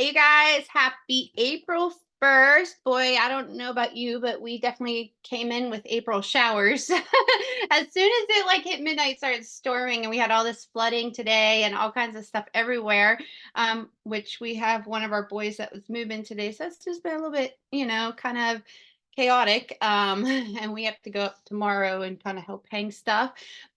Hey, you guys, happy April 1st. Boy, I don't know about you, but we definitely came in with April showers. As soon as it hit midnight, it started storming, and we had all this flooding today and all kinds of stuff everywhere. Which we have one of our boys that was moving today. So it's just been a little bit, kind of chaotic. And we have to go up tomorrow and kind of help hang stuff.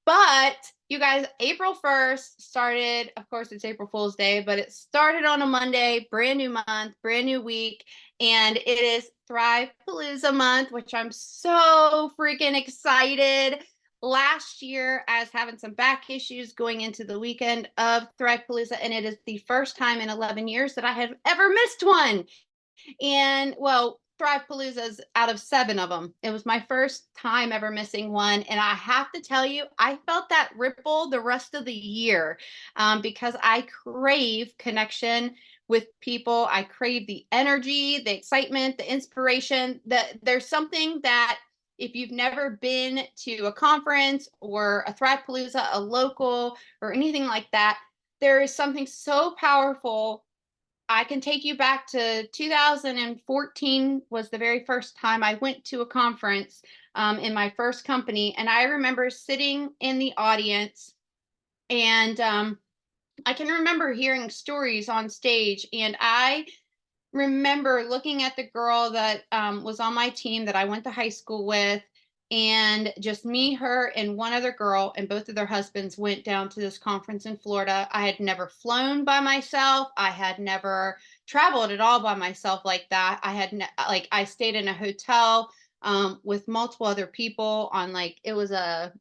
But you guys, April 1st started, of course, it's April Fool's Day, but it started on a Monday, brand new month, brand new week, and it is Thrive Palooza month, which I'm so freaking excited. Last year, I was having some back issues going into the weekend of Thrive Palooza, and it is the first time in 11 years that I have ever missed one. And well, Thrive Palooza's out of 7 of them. It was my first time ever missing one. And I have to tell you, I felt that ripple the rest of the year because I crave connection with people. I crave the energy, the excitement, the inspiration. There's something that if you've never been to a conference or a Thrive Palooza, a local, or anything like that, there is something so powerful. I can take you back to 2014 was the very first time I went to a conference in my first company. And I remember sitting in the audience and I can remember hearing stories on stage. And I remember looking at the girl that was on my team that I went to high school with, and just me, her, and one other girl, and both of their husbands went down to this conference in Florida. I had never flown by myself. I had never traveled at all by myself like that. I stayed in a hotel with multiple other people on it was a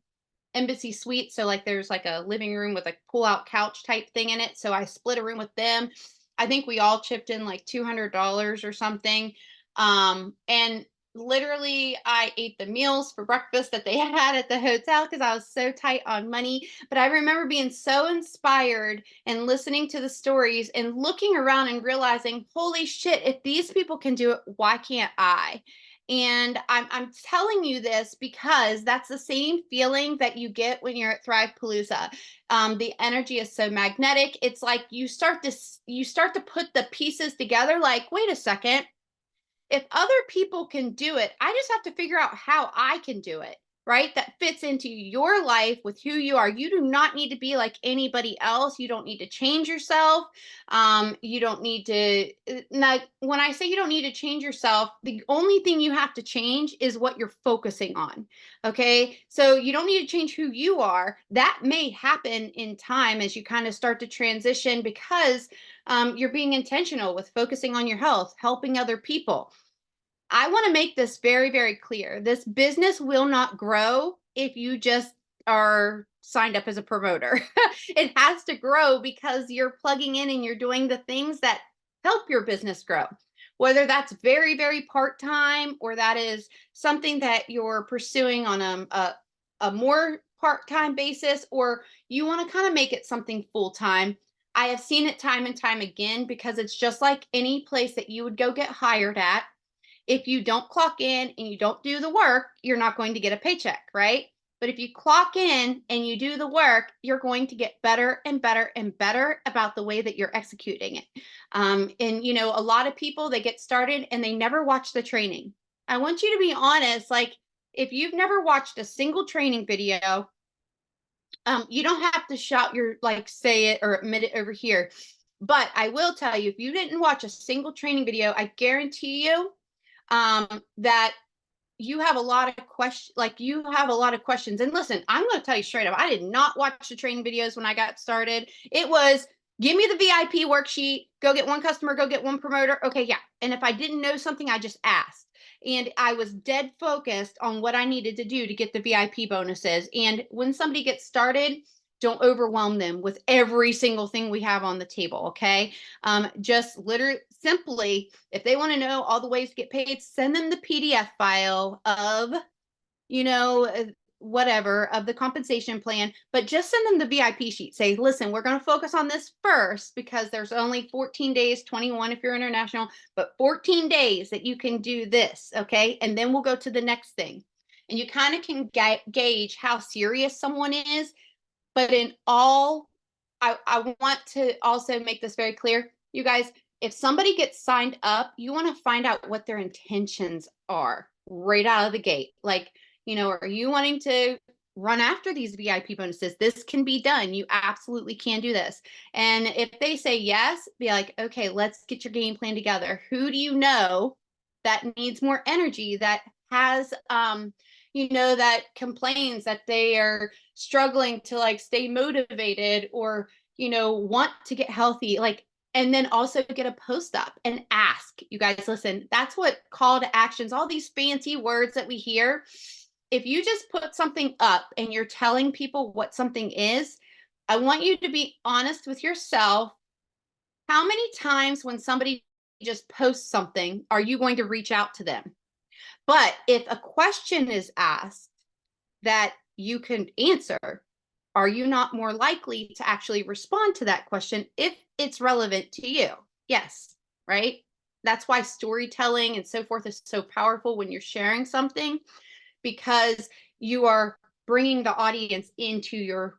embassy suite. So there's a living room with a pull out couch type thing in it. So I split a room with them. I think we all chipped in $200 or something. And literally I ate the meals for breakfast that they had at the hotel because I was so tight on money. But I remember being so inspired and listening to the stories and looking around and realizing, holy shit, if these people can do it, why can't I? And I'm telling you this because that's the same feeling that you get when you're at Thrive Palooza. The energy is so magnetic. It's like you start to put the pieces together. Like, wait a second, if other people can do it, I just have to figure out how I can do it, right? That fits into your life with who you are. You do not need to be like anybody else. You don't need to change yourself. You don't need to, now, when I say you don't need to change yourself, the only thing you have to change is what you're focusing on. Okay. So you don't need to change who you are. That may happen in time as you kind of start to transition because you're being intentional with focusing on your health, helping other people. I want to make this very, very clear. This business will not grow if you just are signed up as a promoter. It has to grow because you're plugging in and you're doing the things that help your business grow. Whether that's very, very part time or that is something that you're pursuing on a more part time basis, or you want to kind of make it something full time. I have seen it time and time again because it's just like any place that you would go get hired at. If you don't clock in and you don't do the work, you're not going to get a paycheck, right? But if you clock in and you do the work, you're going to get better and better and better about the way that you're executing it. And a lot of people, they get started and they never watch the training. I want you to be honest. If you've never watched a single training video, you don't have to shout your say it or admit it over here. But I will tell you, if you didn't watch a single training video, I guarantee you that you have a lot of questions. And listen, I'm going to tell you straight up, I did not watch the training videos when I got started. It was, give me the VIP worksheet, go get one customer, go get one promoter. Okay, yeah. And if I didn't know something, I just asked. And I was dead focused on what I needed to do to get the VIP bonuses. And when somebody gets started, don't overwhelm them with every single thing we have on the table. Okay. Just literally simply, if they want to know all the ways to get paid, send them the PDF file of, whatever of the compensation plan, but just send them the VIP sheet. Say, listen, we're going to focus on this first because there's only 14 days, 21 if you're international, but 14 days that you can do this. Okay. And then we'll go to the next thing. And you kind of can gauge how serious someone is. But I want to also make this very clear, you guys, if somebody gets signed up, you want to find out what their intentions are right out of the gate. Like, are you wanting to run after these VIP bonuses? This can be done. You absolutely can do this. And if they say yes, be like, okay, let's get your game plan together. Who do you know that needs more energy, that has, that complains that they are struggling to like stay motivated, or, want to get healthy? Like, and then also get a post up and ask. You guys, listen, that's what call to actions, all these fancy words that we hear. If you just put something up and you're telling people what something is, I want you to be honest with yourself. How many times when somebody just posts something are you going to reach out to them? But if a question is asked that you can answer, are you not more likely to actually respond to that question if it's relevant to you? Yes, right? That's why storytelling and so forth is so powerful when you're sharing something, because you are bringing the audience into your,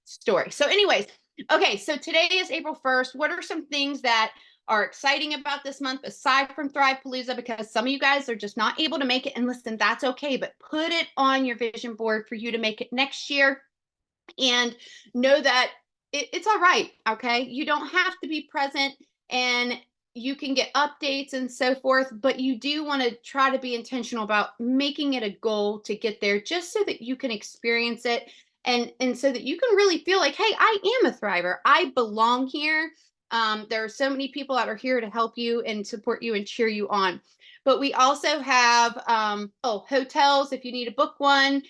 story. So anyways, okay, so today is April 1st. What are some things that are exciting about this month aside from Thrive Palooza? Because some of you guys are just not able to make it, and listen, that's okay, but put it on your vision board for you to make it next year. And know that it's all right. Okay, you don't have to be present, and you can get updates and so forth, but you do want to try to be intentional about making it a goal to get there, just so that you can experience it, and so that you can really feel like, hey, I am a thriver, I belong here. There are so many people that are here to help you and support you and cheer you on. But we also have hotels, if you need to book one.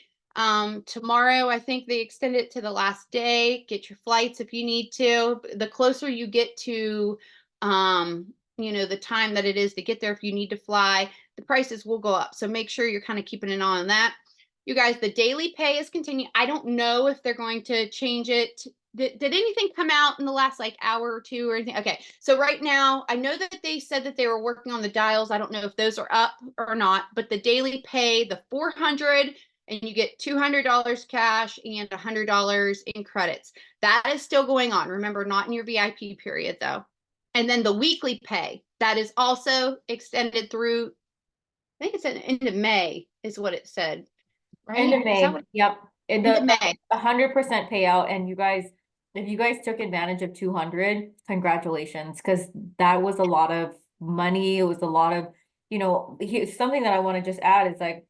Tomorrow, I think they extend it to the last day. Get your flights if you need to. The closer you get to, the time that it is to get there, if you need to fly, the prices will go up. So make sure you're kind of keeping an eye on that. You guys, the daily pay is continuing. I don't know if they're going to change it. Did anything come out in the last like hour or two or anything? Okay. So right now, I know that they said that they were working on the dials. I don't know if those are up or not, but the daily pay, the 400, and you get $200 cash and $100 in credits. That is still going on. Remember, not in your VIP period though. And then the weekly pay, that is also extended through, I think it's at the end of May is what it said, End right? of Is that May. what? Yep. End of May. 100% payout. And you guys, if you guys took advantage of 200, congratulations, because that was a lot of money. It was a lot of, something that I want to just add is like,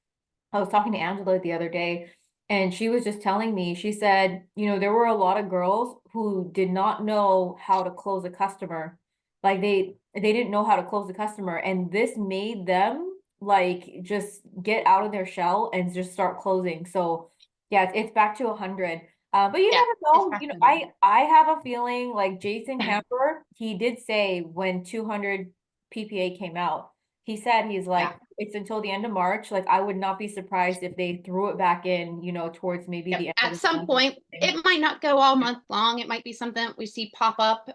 I was talking to Angela the other day, and she was just telling me, she said, there were a lot of girls who did not know how to close a customer. Like they didn't know how to close the customer, and this made them like just get out of their shell and just start closing. So yeah, it's back to 100. But you Yeah, never it's know. back then. I have a feeling like Jason Camper, he did say when 200 PPA came out, he said he's Yeah. like, it's until the end of March. Like I would not be surprised if they threw it back in, towards maybe Yep. the end of At the some month or point, something. it might not go all month long. It might be something that we see pop up,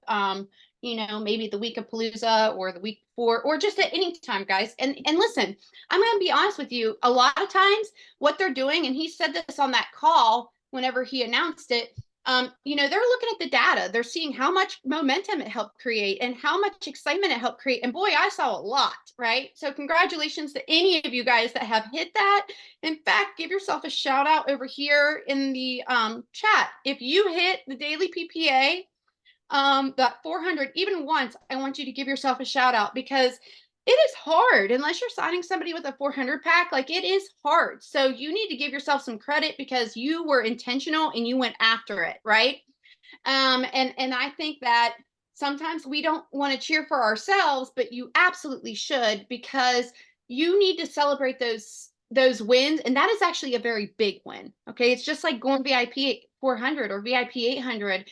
maybe the week of Palooza or the week before, or just at any time, guys. And listen, I'm going to be honest with you. A lot of times, what they're doing, and he said this on that call whenever he announced it, they're looking at the data. They're seeing how much momentum it helped create and how much excitement it helped create. And boy, I saw a lot, right? So congratulations to any of you guys that have hit that. In fact, give yourself a shout out over here in the chat. If you hit the daily PPA, that 400, even once, I want you to give yourself a shout out, because it is hard unless you're signing somebody with a 400 pack. Like, it is hard. So you need to give yourself some credit because you were intentional and you went after it, right? And I think that sometimes we don't want to cheer for ourselves, but you absolutely should, because you need to celebrate those wins, and that is actually a very big win. Okay, it's just like going VIP 400 or VIP 800.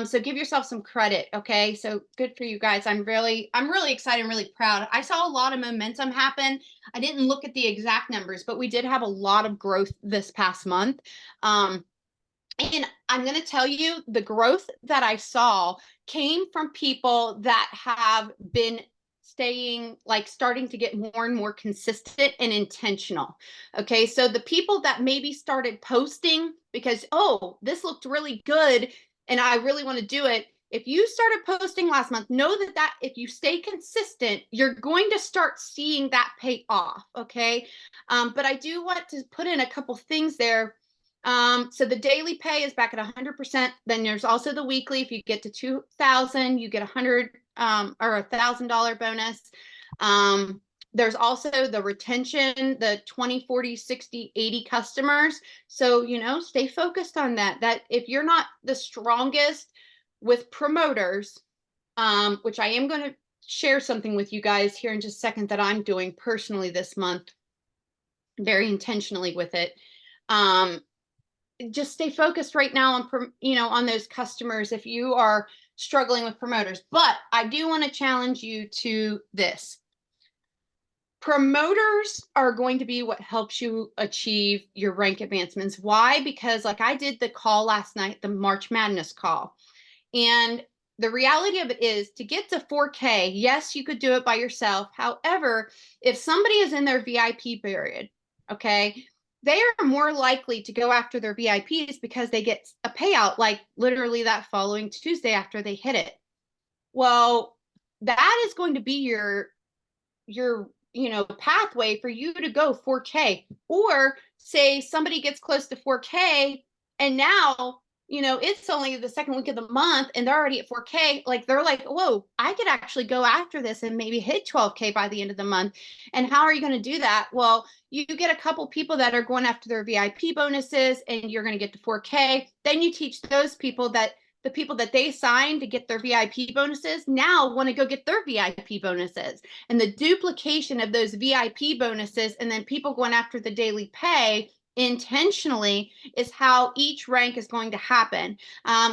So give yourself some credit. Okay, so good for you guys. I'm really excited and really proud. I saw a lot of momentum happen. I didn't look at the exact numbers, but we did have a lot of growth this past month. And I'm going to tell you, the growth that I saw came from people that have been starting to get more and more consistent and intentional. Okay. So the people that maybe started posting because, oh, this looked really good and I really want to do it. if you started posting last month, know that if you stay consistent, you're going to start seeing that pay off. Okay. But I do want to put in a couple things there. So the daily pay is back at 100%. Then there's also the weekly. If you get to 2,000, you get 100 or $1,000 bonus. There's also the retention, the 20, 40, 60, 80 customers. So, stay focused on that. That if you're not the strongest with promoters, which I am going to share something with you guys here in just a second that I'm doing personally this month, very intentionally with it. Just stay focused right now on those customers if you are struggling with promoters. But I do want to challenge you to this. Promoters are going to be what helps you achieve your rank advancements. Why? Because like I did the call last night, the March Madness call. And the reality of it is to get to 4K, yes, you could do it by yourself. However, if somebody is in their VIP period, okay, they are more likely to go after their VIPs because they get a payout like literally that following Tuesday after they hit it. Well, that is going to be your pathway for you to go 4K. Or say somebody gets close to 4K and now it's only the second week of the month and they're already at 4K. Like they're like, whoa, I could actually go after this and maybe hit 12K by the end of the month. And how are you going to do that? Well, you get a couple people that are going after their VIP bonuses and you're going to get to 4K. Then you teach those people that the people that they signed to get their VIP bonuses now want to go get their VIP bonuses. And the duplication of those VIP bonuses and then people going after the daily pay intentionally is how each rank is going to happen.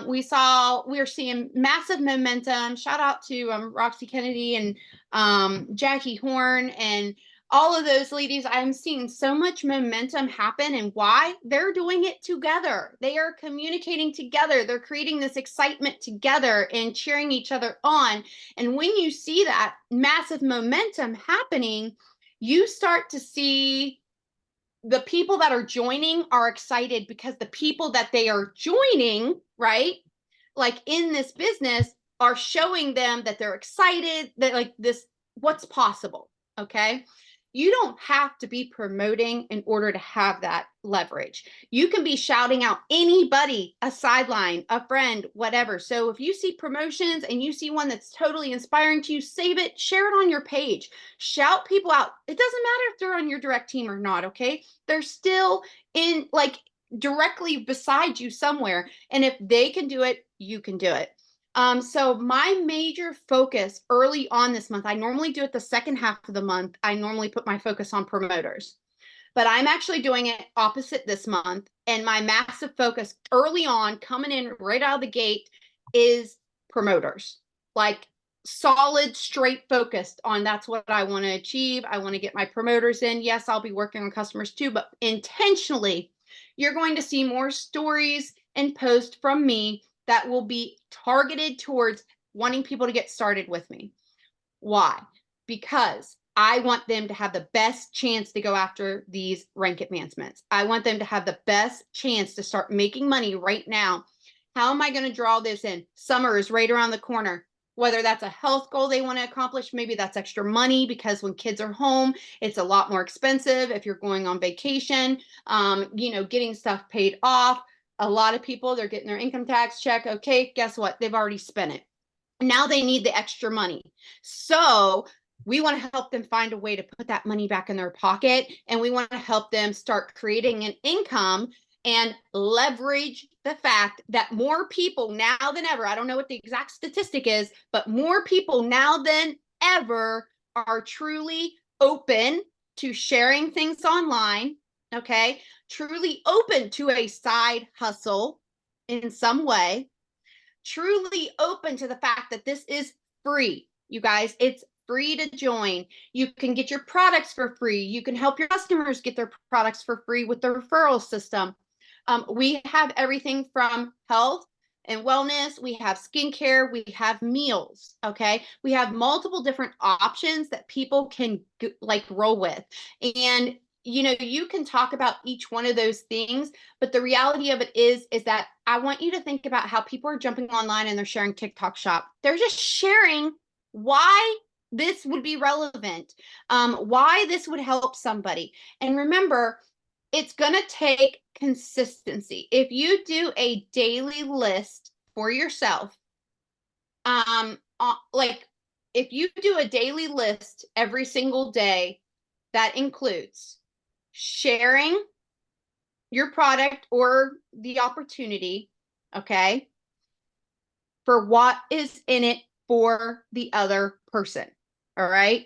We're seeing massive momentum. Shout out to Roxy Kennedy and Jackie Horn and all of those ladies. I'm seeing so much momentum happen. And why? They're doing it together. They are communicating together. They're creating this excitement together and cheering each other on. And when you see that massive momentum happening, you start to see the people that are joining are excited because the people that they are joining, right? Like in this business are showing them that they're excited, that like this, what's possible. Okay. You don't have to be promoting in order to have that leverage. You can be shouting out anybody, a sideline, a friend, whatever. So if you see promotions and you see one that's totally inspiring to you, save it, share it on your page, shout people out. It doesn't matter if they're on your direct team or not. Okay. They're still in like directly beside you somewhere. And if they can do it, you can do it. So my major focus early on this month, I normally do it the second half of the month. I normally put my focus on promoters, but I'm actually doing it opposite this month. And my massive focus early on coming in right out of the gate is promoters, like solid, straight focused on that's what I want to achieve. I want to get my promoters in. Yes, I'll be working on customers too, but intentionally, you're going to see more stories and posts from me that will be targeted towards wanting people to get started with me. Why? Because I want them to have the best chance to go after these rank advancements. I want them to have the best chance to start making money right now. How am I going to draw this in? Summer is right around the corner. Whether that's a health goal they want to accomplish, maybe that's extra money because when kids are home, it's a lot more expensive. If you're going on vacation, getting stuff paid off. A lot of people, they're getting their income tax check. Okay, guess what? They've already spent it. Now they need the extra money. So we want to help them find a way to put that money back in their pocket. And we want to help them start creating an income and leverage the fact that more people now than ever, I don't know what the exact statistic is, but more people now than ever are truly open to sharing things online. Okay. Truly open to a side hustle in some way, truly open to the fact that this is free. You guys, it's free to join. You can get your products for free. You can help your customers get their products for free with the referral system. We have everything from health and wellness. We have skincare. We have meals. Okay. We have multiple different options that people can like roll with. And you can talk about each one of those things, but the reality of it is that I want you to think about how people are jumping online and they're sharing TikTok shop. They're just sharing why this would be relevant, why this would help somebody. And remember, it's going to take consistency. If you do a daily list for yourself, like if you do a daily list every single day, that includes sharing your product or the opportunity, okay, for what is in it for the other person. All right.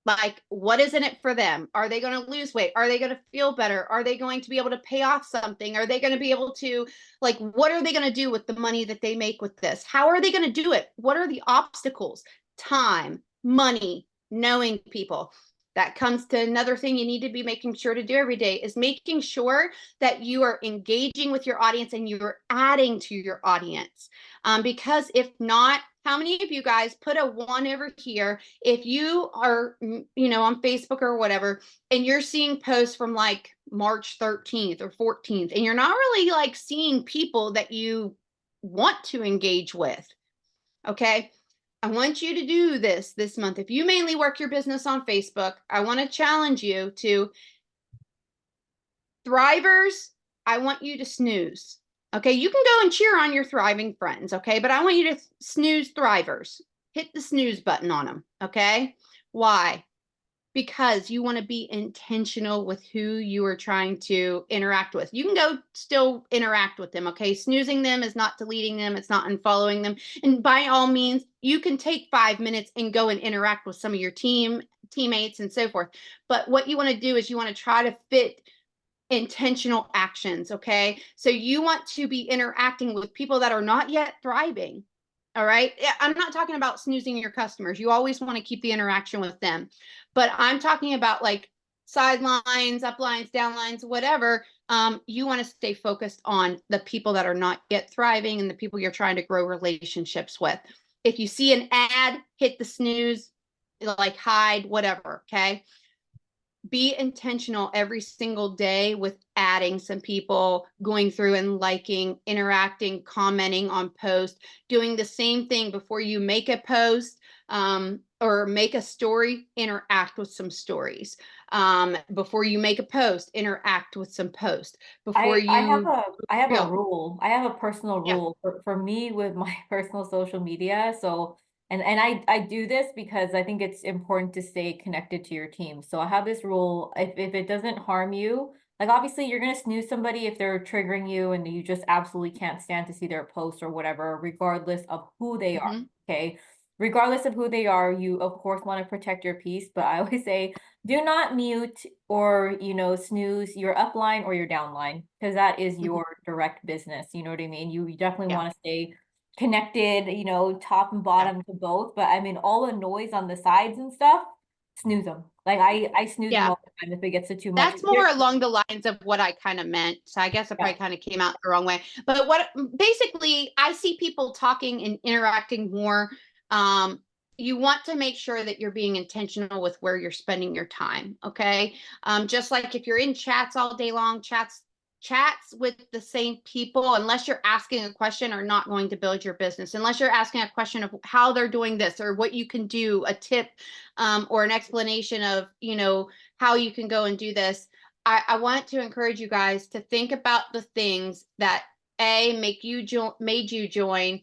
Like, what is in it for them? Are they going to lose weight? Are they going to feel better? Are they going to be able to pay off something? Are they going to be able to, like, what are they going to do with the money that they make with this? How are they going to do it? What are the obstacles? Time, money, knowing people. That comes to another thing you need to be making sure to do every day is making sure that you are engaging with your audience and you're adding to your audience. Because if not, how many of you guys put a one over here if you are, on Facebook or whatever, and you're seeing posts from like March 13th or 14th, and you're not really like seeing people that you want to engage with? Okay. I want you to do this month. If you mainly work your business on Facebook, I want to challenge you to thrivers. I want you to snooze. Okay. You can go and cheer on your thriving friends. Okay. But I want you to snooze thrivers. Hit the snooze button on them. Okay. Why? Because you want to be intentional with who you are trying to interact with. You can go still interact with them, okay? Snoozing them is not deleting them, it's not unfollowing them. And by all means, you can take 5 minutes and go and interact with some of your teammates and so forth. But what you want to do is you want to try to fit intentional actions, okay? So you want to be interacting with people that are not yet thriving. All right. I'm not talking about snoozing your customers. You always want to keep the interaction with them. But I'm talking about like sidelines, uplines, downlines, whatever. You want to stay focused on the people that are not yet thriving and the people you're trying to grow relationships with. If you see an ad, hit the snooze, like hide, whatever. Okay. Be intentional every single day with adding some people, going through and liking, interacting, commenting on posts, doing the same thing before you make a post, or make a story, interact with some stories. Before you make a post, interact with some posts. Before I have you a I have a real. rule. I have a personal Yeah. rule for me with my personal social media. So and I do this because I think it's important to stay connected to your team. So I have this rule. If it doesn't harm you, like obviously you're gonna snooze somebody if they're triggering you and you just absolutely can't stand to see their post or whatever, regardless of who they are. Hmm. Okay. Regardless of who they are, you of course want to protect your peace. But I always say do not mute or snooze your upline or your downline because that is Hmm. your direct business. You know what I mean? You definitely Yeah. want to stay connected, top and Yeah. bottom to both. But I mean, all the noise on the sides and stuff, snooze them. Like I snooze them Yeah. all the time if it gets to too much. That's more along the lines of what I kind of meant. So I guess I Yeah. probably kind of came out the wrong way. But what basically I see people talking and interacting more. Um, you want to make sure that you're being intentional with where you're spending your time. Okay. Just like if you're in chats all day long, chats with the same people, unless you're asking a question, are not going to build your business. Unless you're asking a question of how they're doing this or what you can do, a tip, or an explanation of, how you can go and do this. I want to encourage you guys to think about the things that made you join.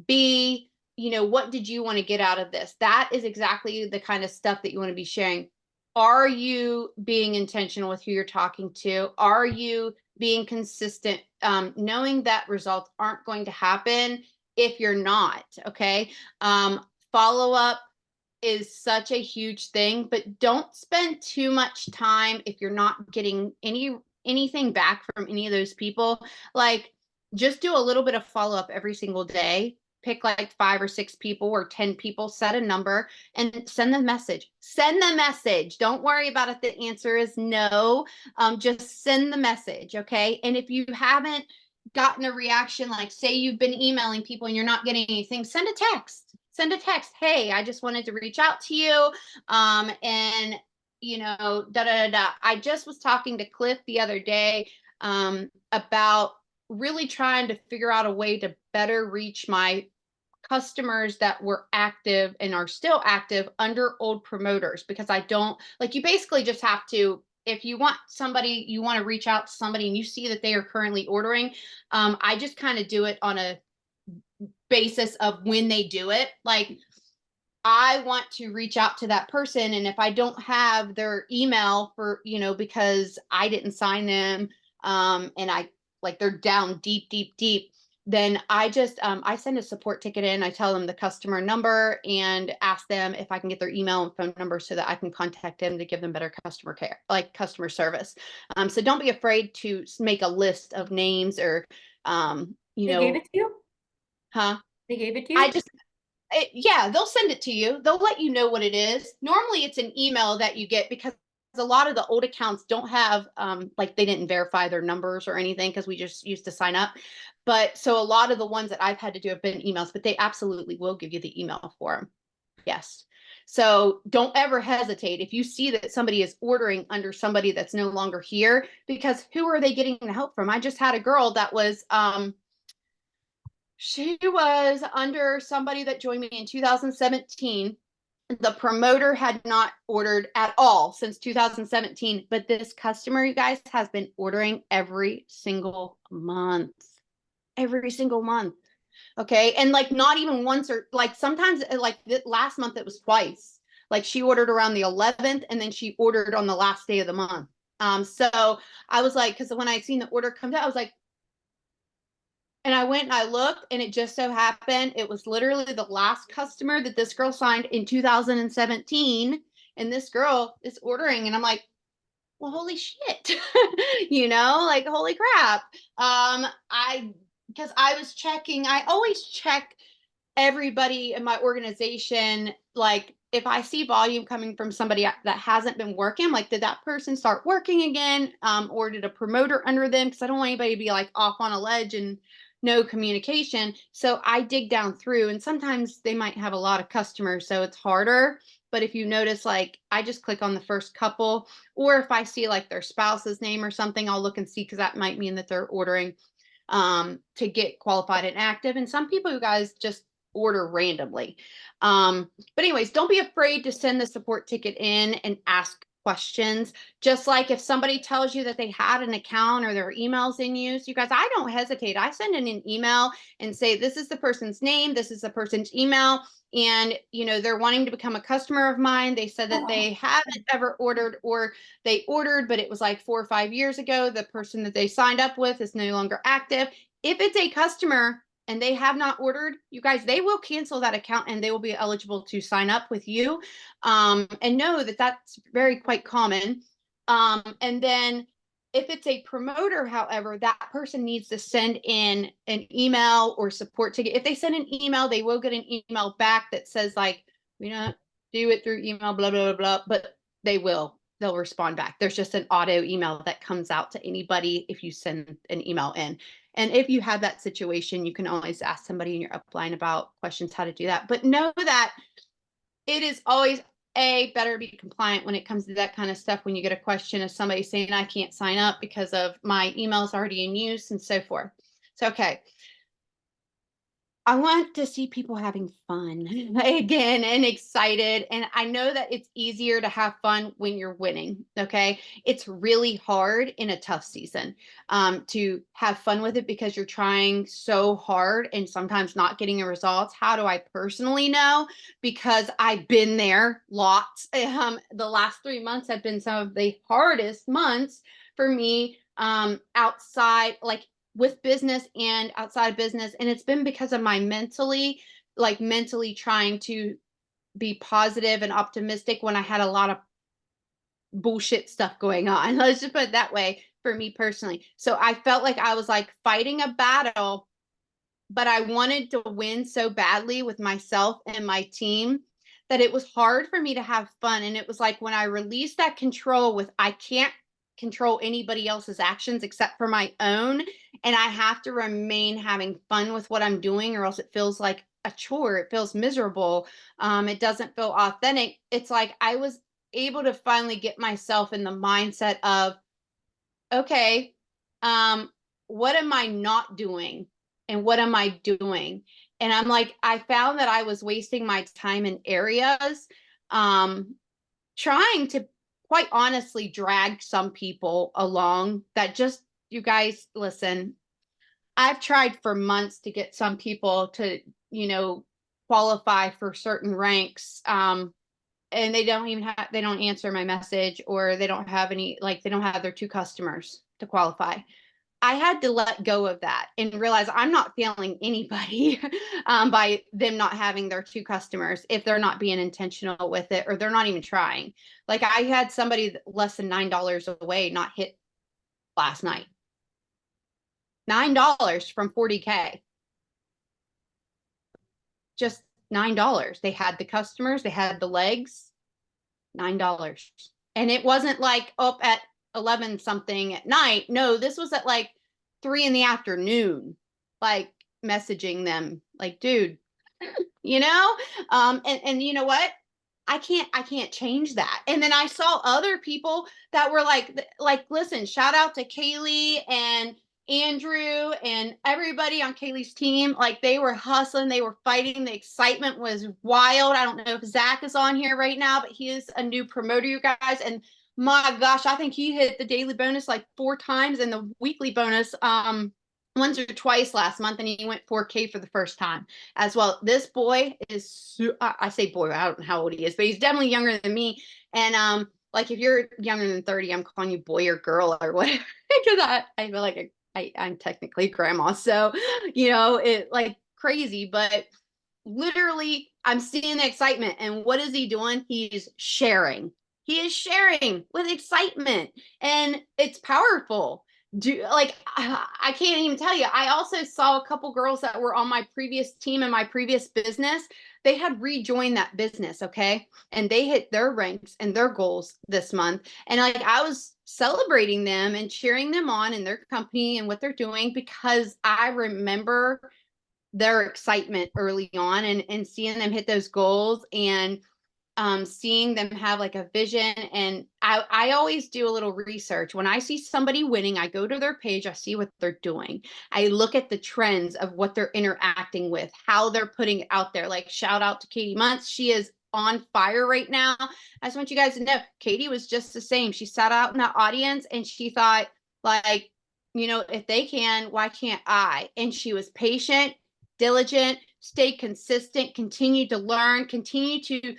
B, what did you want to get out of this? That is exactly the kind of stuff that you want to be sharing. Are you being intentional with who you're talking to? Are you being consistent, knowing that results aren't going to happen if you're not? Okay. Follow up is such a huge thing, but don't spend too much time if you're not getting anything back from any of those people. Like, just do a little bit of follow up every single day. Pick like 5 or 6 people or 10 people, set a number and send them a message. Send the message. Don't worry about if the answer is no. Just send the message. Okay. And if you haven't gotten a reaction, like say you've been emailing people and you're not getting anything, send a text. Send a text. Hey, I just wanted to reach out to you. And da da da da. I just was talking to Cliff the other day, about really trying to figure out a way to better reach my customers that were active and are still active under old promoters, because I don't like, you basically just have to, if you want somebody, you want to reach out to somebody and you see that they are currently ordering, I just kind of do it on a basis of when they do it. Like, I want to reach out to that person. And if I don't have their email for, because I didn't sign them, and I like they're down deep, deep, deep, then I just, I send a support ticket in. I tell them the customer number and ask them if I can get their email and phone number so that I can contact them to give them better customer care, like customer service. So don't be afraid to make a list of names or, They gave it to you? huh? They gave it to I you? just yeah, they'll send it to you. They'll let you know what it is. Normally, it's an email that you get, because a lot of the old accounts don't have, like, they didn't verify their numbers or anything because we just used to sign up. But so a lot of the ones that I've had to do have been emails, but they absolutely will give you the email for them. Yes. So don't ever hesitate if you see that somebody is ordering under somebody that's no longer here, because who are they getting the help from? I just had a girl that was, she was under somebody that joined me in 2017. The promoter had not ordered at all since 2017, but this customer, you guys, has been ordering every single month. Every single month. Okay. And like not even once, or like sometimes, like last month it was twice. Like she ordered around the 11th and then she ordered on the last day of the month. So I was like, because when I seen the order come down, I was like, and I went and I looked, and it just so happened it was literally the last customer that this girl signed in 2017. And this girl is ordering, and I'm like, well, holy shit, like, holy crap. Because I was checking, I always check everybody in my organization. Like, if I see volume coming from somebody that hasn't been working, like, did that person start working again? Or did a promoter under them? Because I don't want anybody to be like off on a ledge and no communication. So I dig down through, and sometimes they might have a lot of customers, so it's harder. But if you notice, like, I just click on the first couple, or if I see like their spouse's name or something, I'll look and see, because that might mean that they're ordering, to get qualified and active. And some people, you guys, just order randomly. But anyways, don't be afraid to send the support ticket in and ask questions. Just like if somebody tells you that they had an account or their emails in use, you guys, I don't hesitate. I send in an email and say, this is the person's name, this is the person's email, and they're wanting to become a customer of mine. They said that they haven't ever ordered, or they ordered but it was like 4 or 5 years ago. The person that they signed up with is no longer active. If it's a customer and they have not ordered, you guys, they will cancel that account and they will be eligible to sign up with you. And know that that's very quite common. And then if it's a promoter, however, that person needs to send in an email or support ticket. If they send an email, they will get an email back that says, like, we don't do it through email, blah, blah, blah, blah, but they'll respond back. There's just an auto email that comes out to anybody if you send an email in. And if you have that situation, you can always ask somebody in your upline about questions, how to do that. But know that it is always better be compliant when it comes to that kind of stuff. When you get a question of somebody saying, I can't sign up because of my email's already in use and so forth. So, okay. I want to see people having fun again and excited. And I know that it's easier to have fun when you're winning. Okay. It's really hard in a tough season, to have fun with it, because you're trying so hard and sometimes not getting the results. How do I personally know? Because I've been there lots. The last 3 months have been some of the hardest months for me, outside, like, with business and outside of business. And it's been because of my mentally trying to be positive and optimistic when I had a lot of bullshit stuff going on. Let's just put it that way, for me personally. So I felt like I was like fighting a battle, but I wanted to win so badly with myself and my team that it was hard for me to have fun. And it was like when I released that control, with I can't control anybody else's actions except for my own, and I have to remain having fun with what I'm doing, or else it feels like a chore. It feels miserable. It doesn't feel authentic. It's like I was able to finally get myself in the mindset of, okay, um, what am I not doing? And what am I doing? And I'm like, I found that I was wasting my time in areas, um, trying to quite honestly drag some people along that just, you guys, listen, I've tried for months to get some people to, you know, qualify for certain ranks. And they don't even have, they don't answer my message, or they don't have any, like, they don't have their two customers to qualify. I had to let go of that and realize I'm not failing anybody by them not having their two customers if they're not being intentional with it, or they're not even trying. Like, I had somebody less than $9 away not hit last night. $9 from 40K. Just $9. They had the customers, they had the legs, $9. And it wasn't like up at 11 something at night. No, this was at like 3 in the afternoon, like messaging them like, dude, you know? And you know what? I can't change that. And then I saw other people that were like, listen, shout out to Kaylee and Andrew and everybody on Kaylee's team. Like, they were hustling, they were fighting. The excitement was wild. I don't know if Zach is on here right now, but he is a new promoter, you guys. And my gosh, I think he hit the daily bonus like 4 times, and the weekly bonus once or twice last month, and he went 4K for the first time as well. This boy is, I say boy, I don't know how old he is, but he's definitely younger than me. And like, if you're younger than 30, I'm calling you boy or girl or whatever, because I feel like I'm technically grandma. So, you know, it like crazy, but literally I'm seeing the excitement. And what is he doing? He's sharing. He is sharing with excitement, and it's powerful. Do like, I can't even tell you. I also saw a couple girls that were on my previous team in my previous business. They had rejoined that business, okay? And they hit their ranks and their goals this month. And like, I was celebrating them and cheering them on in their company and what they're doing, because I remember their excitement early on, and seeing them hit those goals, and seeing them have like a vision. And I always do a little research. When I see somebody winning, I go to their page, I see what they're doing. I look at the trends of what they're interacting with, how they're putting it out there. Like, shout out to Katie Muntz. She is on fire right now. I just want you guys to know, Katie was just the same. She sat out in that audience and she thought, like, you know, if they can, why can't I? And she was patient, diligent, stayed consistent, continued to learn, continued to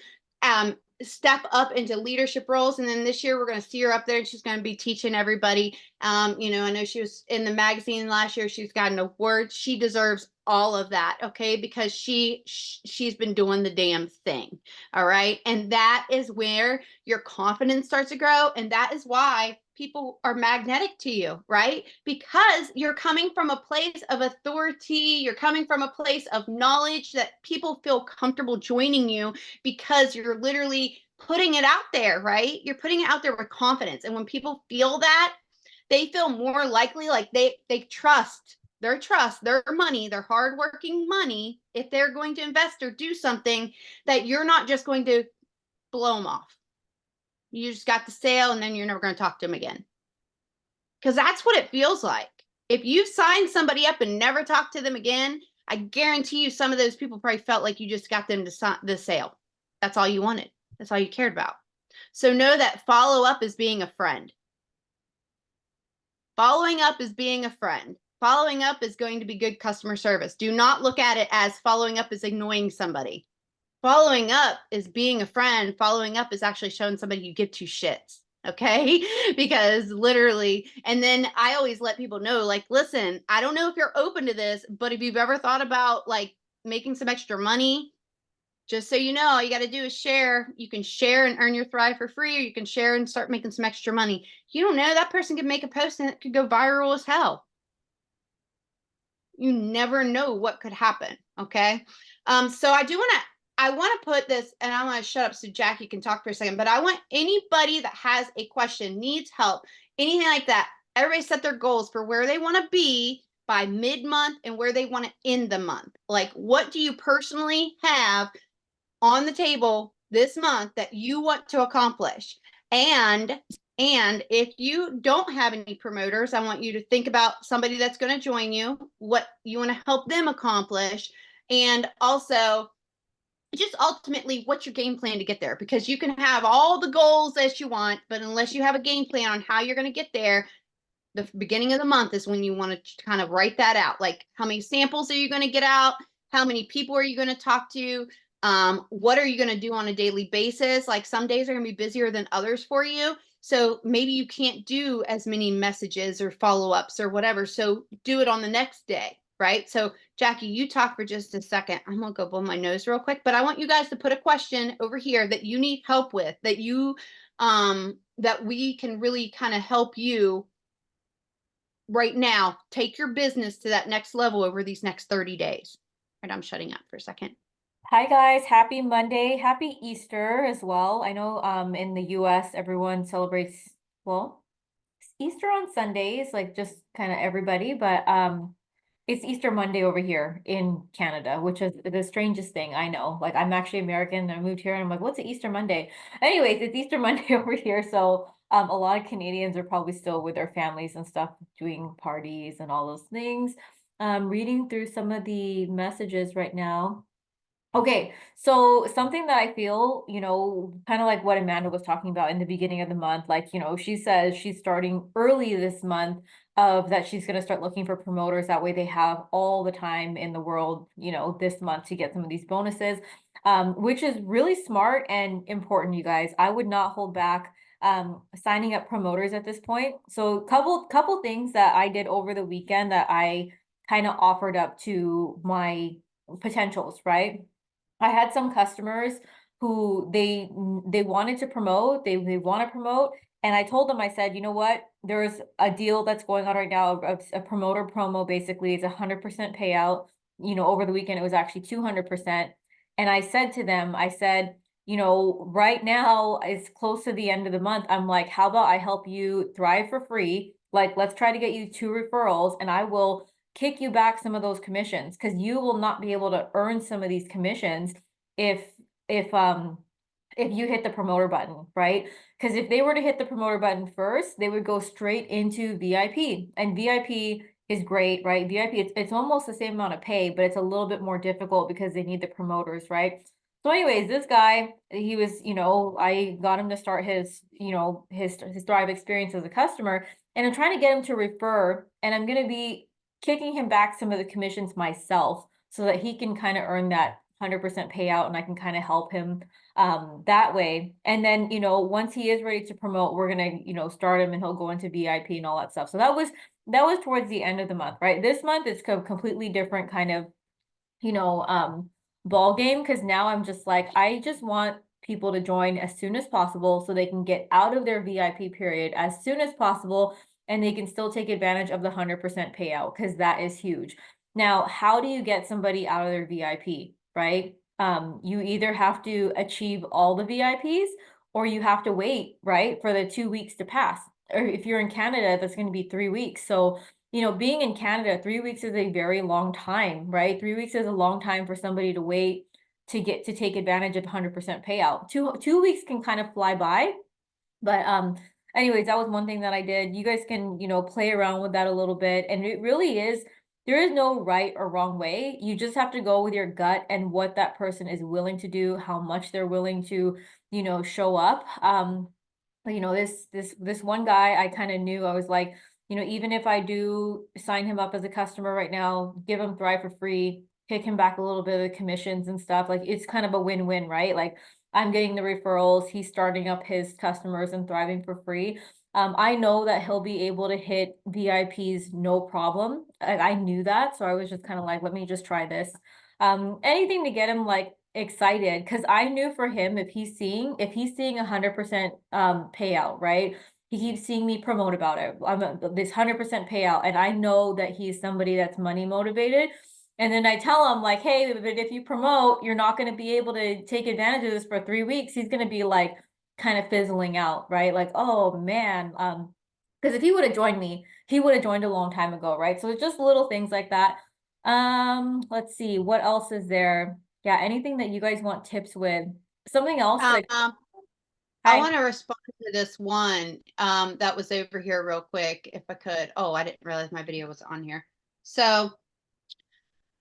step up into leadership roles. And then this year we're going to see her up there, and she's going to be teaching everybody. You know, I know she was in the magazine last year. She's got an award. She deserves all of that, okay? Because she's been doing the damn thing. All right. And that is where your confidence starts to grow. And that is why people are magnetic to you, right? Because you're coming from a place of authority, you're coming from a place of knowledge that people feel comfortable joining you, because you're literally putting it out there, right? You're putting it out there with confidence. And when people feel that, they feel more likely, like they trust their money, their hardworking money, if they're going to invest or do something, that you're not just going to blow them off. You just got the sale and then you're never going to talk to them again. Because that's what it feels like. If you've signed somebody up and never talked to them again, I guarantee you some of those people probably felt like you just got them to sign the sale. That's all you wanted. That's all you cared about. So know that follow up is being a friend. Following up is being a friend. Following up is going to be good customer service. Do not look at it as following up is ignoring somebody. Following up is being a friend. Following up is actually showing somebody you give two shits. Okay. Because literally, and then I always let people know, like, listen, I don't know if you're open to this, but if you've ever thought about like making some extra money, just so you know, all you got to do is share. You can share and earn your Thrive for free, or you can share and start making some extra money. You don't know, that person could make a post and it could go viral as hell. You never know what could happen. Okay. So I want to put this, and I want to shut up so Jackie can talk for a second, but I want anybody that has a question, needs help, anything like that, everybody set their goals for where they want to be by mid-month and where they want to end the month. Like, what do you personally have on the table this month that you want to accomplish? And And if you don't have any promoters, I want you to think about somebody that's going to join you, what you want to help them accomplish, and also just ultimately what's your game plan to get there, because you can have all the goals that you want, but unless you have a game plan on how you're going to get there, the beginning of the month is when you want to kind of write that out. Like, how many samples are you going to get out? How many people are you going to talk to? What are you going to do on a daily basis? Like, some days are going to be busier than others for you. So maybe you can't do as many messages or follow ups or whatever. So do it on the next day. Right. So, Jackie, you talk for just a second. I'm going to go blow my nose real quick, but I want you guys to put a question over here that you need help with, that we can really kind of help you right now take your business to that next level over these next 30 days. All right, I'm shutting up for a second. Hi guys, happy Monday. Happy Easter as well. I know in the US everyone celebrates, well, Easter on Sundays, like just kind of everybody, but it's Easter Monday over here in Canada, which is the strangest thing I know. Like, I'm actually American. I moved here and I'm like, what's an Easter Monday? Anyways, it's Easter Monday over here. So a lot of Canadians are probably still with their families and stuff, doing parties and all those things. Reading through some of the messages right now. Okay, so something that I feel, kind of like what Amanda was talking about in the beginning of the month, like, she says she's starting early this month of that she's going to start looking for promoters. That way they have all the time in the world, this month to get some of these bonuses, which is really smart and important, you guys. I would not hold back signing up promoters at this point. So couple things that I did over the weekend that I kind of offered up to my potentials, right? I had some customers who they wanted to promote, they want to promote, and I told them, I said, you know what? There's a deal that's going on right now, a promoter promo. Basically, it's 100% payout. Over the weekend it was actually 200%. And I said to them, I said, right now it's close to the end of the month. I'm like, how about I help you thrive for free? Like, let's try to get you 2 referrals, and I will kick you back some of those commissions, because you will not be able to earn some of these commissions if if um if you hit the promoter button, right? Because if they were to hit the promoter button first, they would go straight into VIP. And VIP is great, right? VIP, it's almost the same amount of pay, but it's a little bit more difficult because they need the promoters, right? So anyways, this guy, he was, I got him to start his, his Thrive experience as a customer, and I'm trying to get him to refer, and I'm going to be kicking him back some of the commissions myself so that he can kind of earn that 100% payout, and I can kind of help him that way. And then, once he is ready to promote, we're gonna, start him and he'll go into VIP and all that stuff. So that was towards the end of the month, right? This month it's completely different kind of, you know, um, ball game, because now I'm just like, I just want people to join as soon as possible so they can get out of their VIP period as soon as possible, and they can still take advantage of the 100% payout, because that is huge. Now, how do you get somebody out of their VIP, right? You either have to achieve all the VIPs, or you have to wait, right, for the 2 weeks to pass. Or if you're in Canada, that's going to be 3 weeks. So being in Canada, 3 weeks is a very long time, right? 3 weeks is a long time for somebody to wait to get to take advantage of 100% payout. Two weeks can kind of fly by, but anyways, that was one thing that I did. You guys can, play around with that a little bit, and it really is, there is no right or wrong way. You just have to go with your gut and what that person is willing to do, how much they're willing to, show up. This one guy, I kind of knew, I was like, even if I do sign him up as a customer right now, give him Thrive for free, kick him back a little bit of the commissions and stuff, like, it's kind of a win-win, right? Like, I'm getting the referrals, he's starting up his customers and thriving for free. I know that he'll be able to hit VIPs no problem. I knew that, so I was just kind of like, let me just try this. Anything to get him like excited, because I knew for him, if he's seeing 100% payout, right? He keeps seeing me promote about it. This 100% payout, and I know that he's somebody that's money motivated. And then I tell him, like, hey, but if you promote, you're not going to be able to take advantage of this for 3 weeks. He's going to be like kind of fizzling out, right? Like, oh man, because if he would have joined me, he would have joined a long time ago, right? So it's just little things like that. Let's see, what else is there? Yeah, anything that you guys want tips with. Something else that Um, I I want to respond to this one that was over here real quick, if I could. Oh, I didn't realize my video was on here. So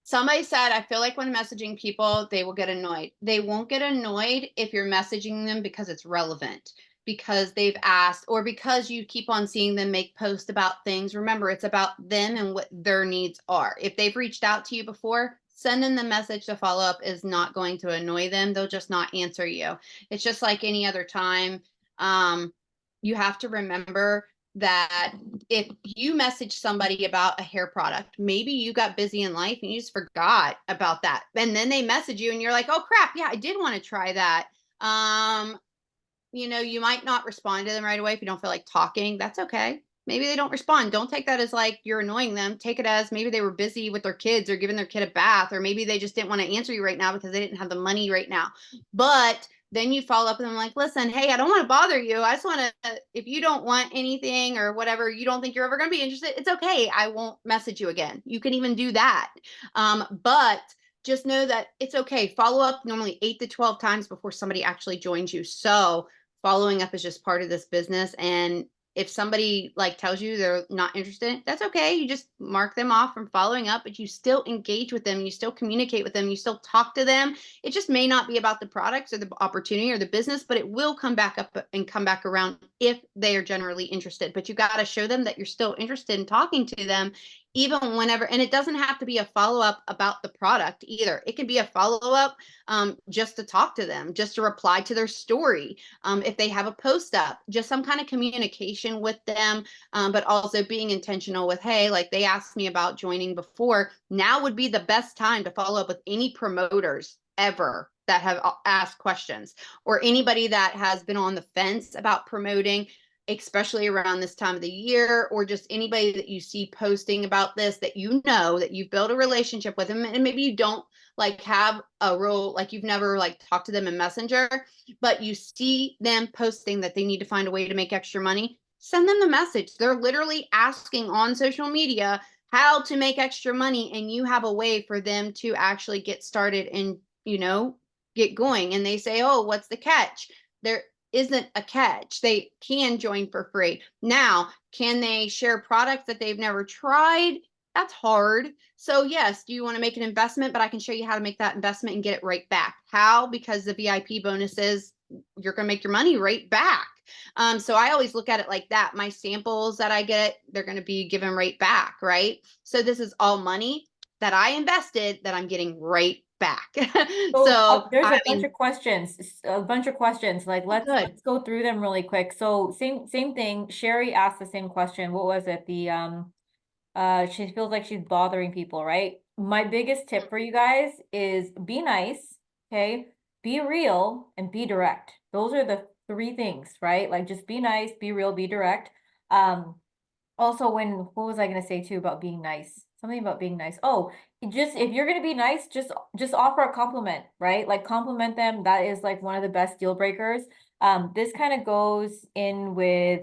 somebody said, I feel like when messaging people, they will get annoyed. They won't get annoyed if you're messaging them because it's relevant, because they've asked, or because you keep on seeing them make posts about things. Remember, it's about them and what their needs are. If they've reached out to you before, sending the message to follow up is not going to annoy them. They'll just not answer you. It's just like any other time. You have to remember that if you message somebody about a hair product, maybe you got busy in life and you just forgot about that. And then they message you and you're like, oh crap, yeah, I did want to try that. You might not respond to them right away if you don't feel like talking. That's okay. Maybe they don't respond. Don't take that as like you're annoying them. Take it as maybe they were busy with their kids or giving their kid a bath, or maybe they just didn't want to answer you right now because they didn't have the money right now. But then you follow up with them like, listen, hey, I don't want to bother you. I just want to, if you don't want anything or whatever, you don't think you're ever going to be interested, it's okay. I won't message you again. You can even do that. But just know that it's okay. Follow up normally 8 to 12 times before somebody actually joins you. So following up is just part of this business. And if somebody like tells you they're not interested, that's okay. You just mark them off from following up, but you still engage with them. You still communicate with them. You still talk to them. It just may not be about the products or the opportunity or the business, but it will come back up and come back around if they are generally interested. But you got to show them that you're still interested in talking to them, even whenever. And it doesn't have to be a follow up about the product either. It can be a follow up just to talk to them, just to reply to their story. If they have a post up, just some kind of communication with them, but also being intentional with, hey, like they asked me about joining before. Now would be the best time to follow up with any promoters ever that have asked questions, or anybody that has been on the fence about promoting, especially around this time of the year, or just anybody that you see posting about this, that that you've built a relationship with them, and maybe you don't like have a real, like you've never like talked to them in Messenger, but you see them posting that they need to find a way to make extra money. Send them the message. They're literally asking on social media how to make extra money, and you have a way for them to actually get started and get going. And they say, oh, what's the catch? There isn't a catch. They can join for free. Now, can they share products that they've never tried? That's hard. So yes, do you want to make an investment? But I can show you how to make that investment and get it right back. How? Because the VIP bonuses, you're going to make your money right back. So I always look at it like that. My samples that I get, they're going to be given right back, right? So this is all money that I invested that I'm getting right back. So So there's I a bunch mean, of questions, a bunch of questions. Like oh, let's good. let's go through them really quick. So same thing. Sherry asked the same question. What was it? She feels like she's bothering people, right? My biggest tip for you guys is be nice, okay? Be real and be direct. Those are the three things, right? Like just be nice, be real, be direct. Um, Also, what was I gonna say too about being nice? Something about being nice. Oh, just if you're gonna be nice, just offer a compliment, right? Like compliment them. That is like one of the best deal breakers. This kind of goes in with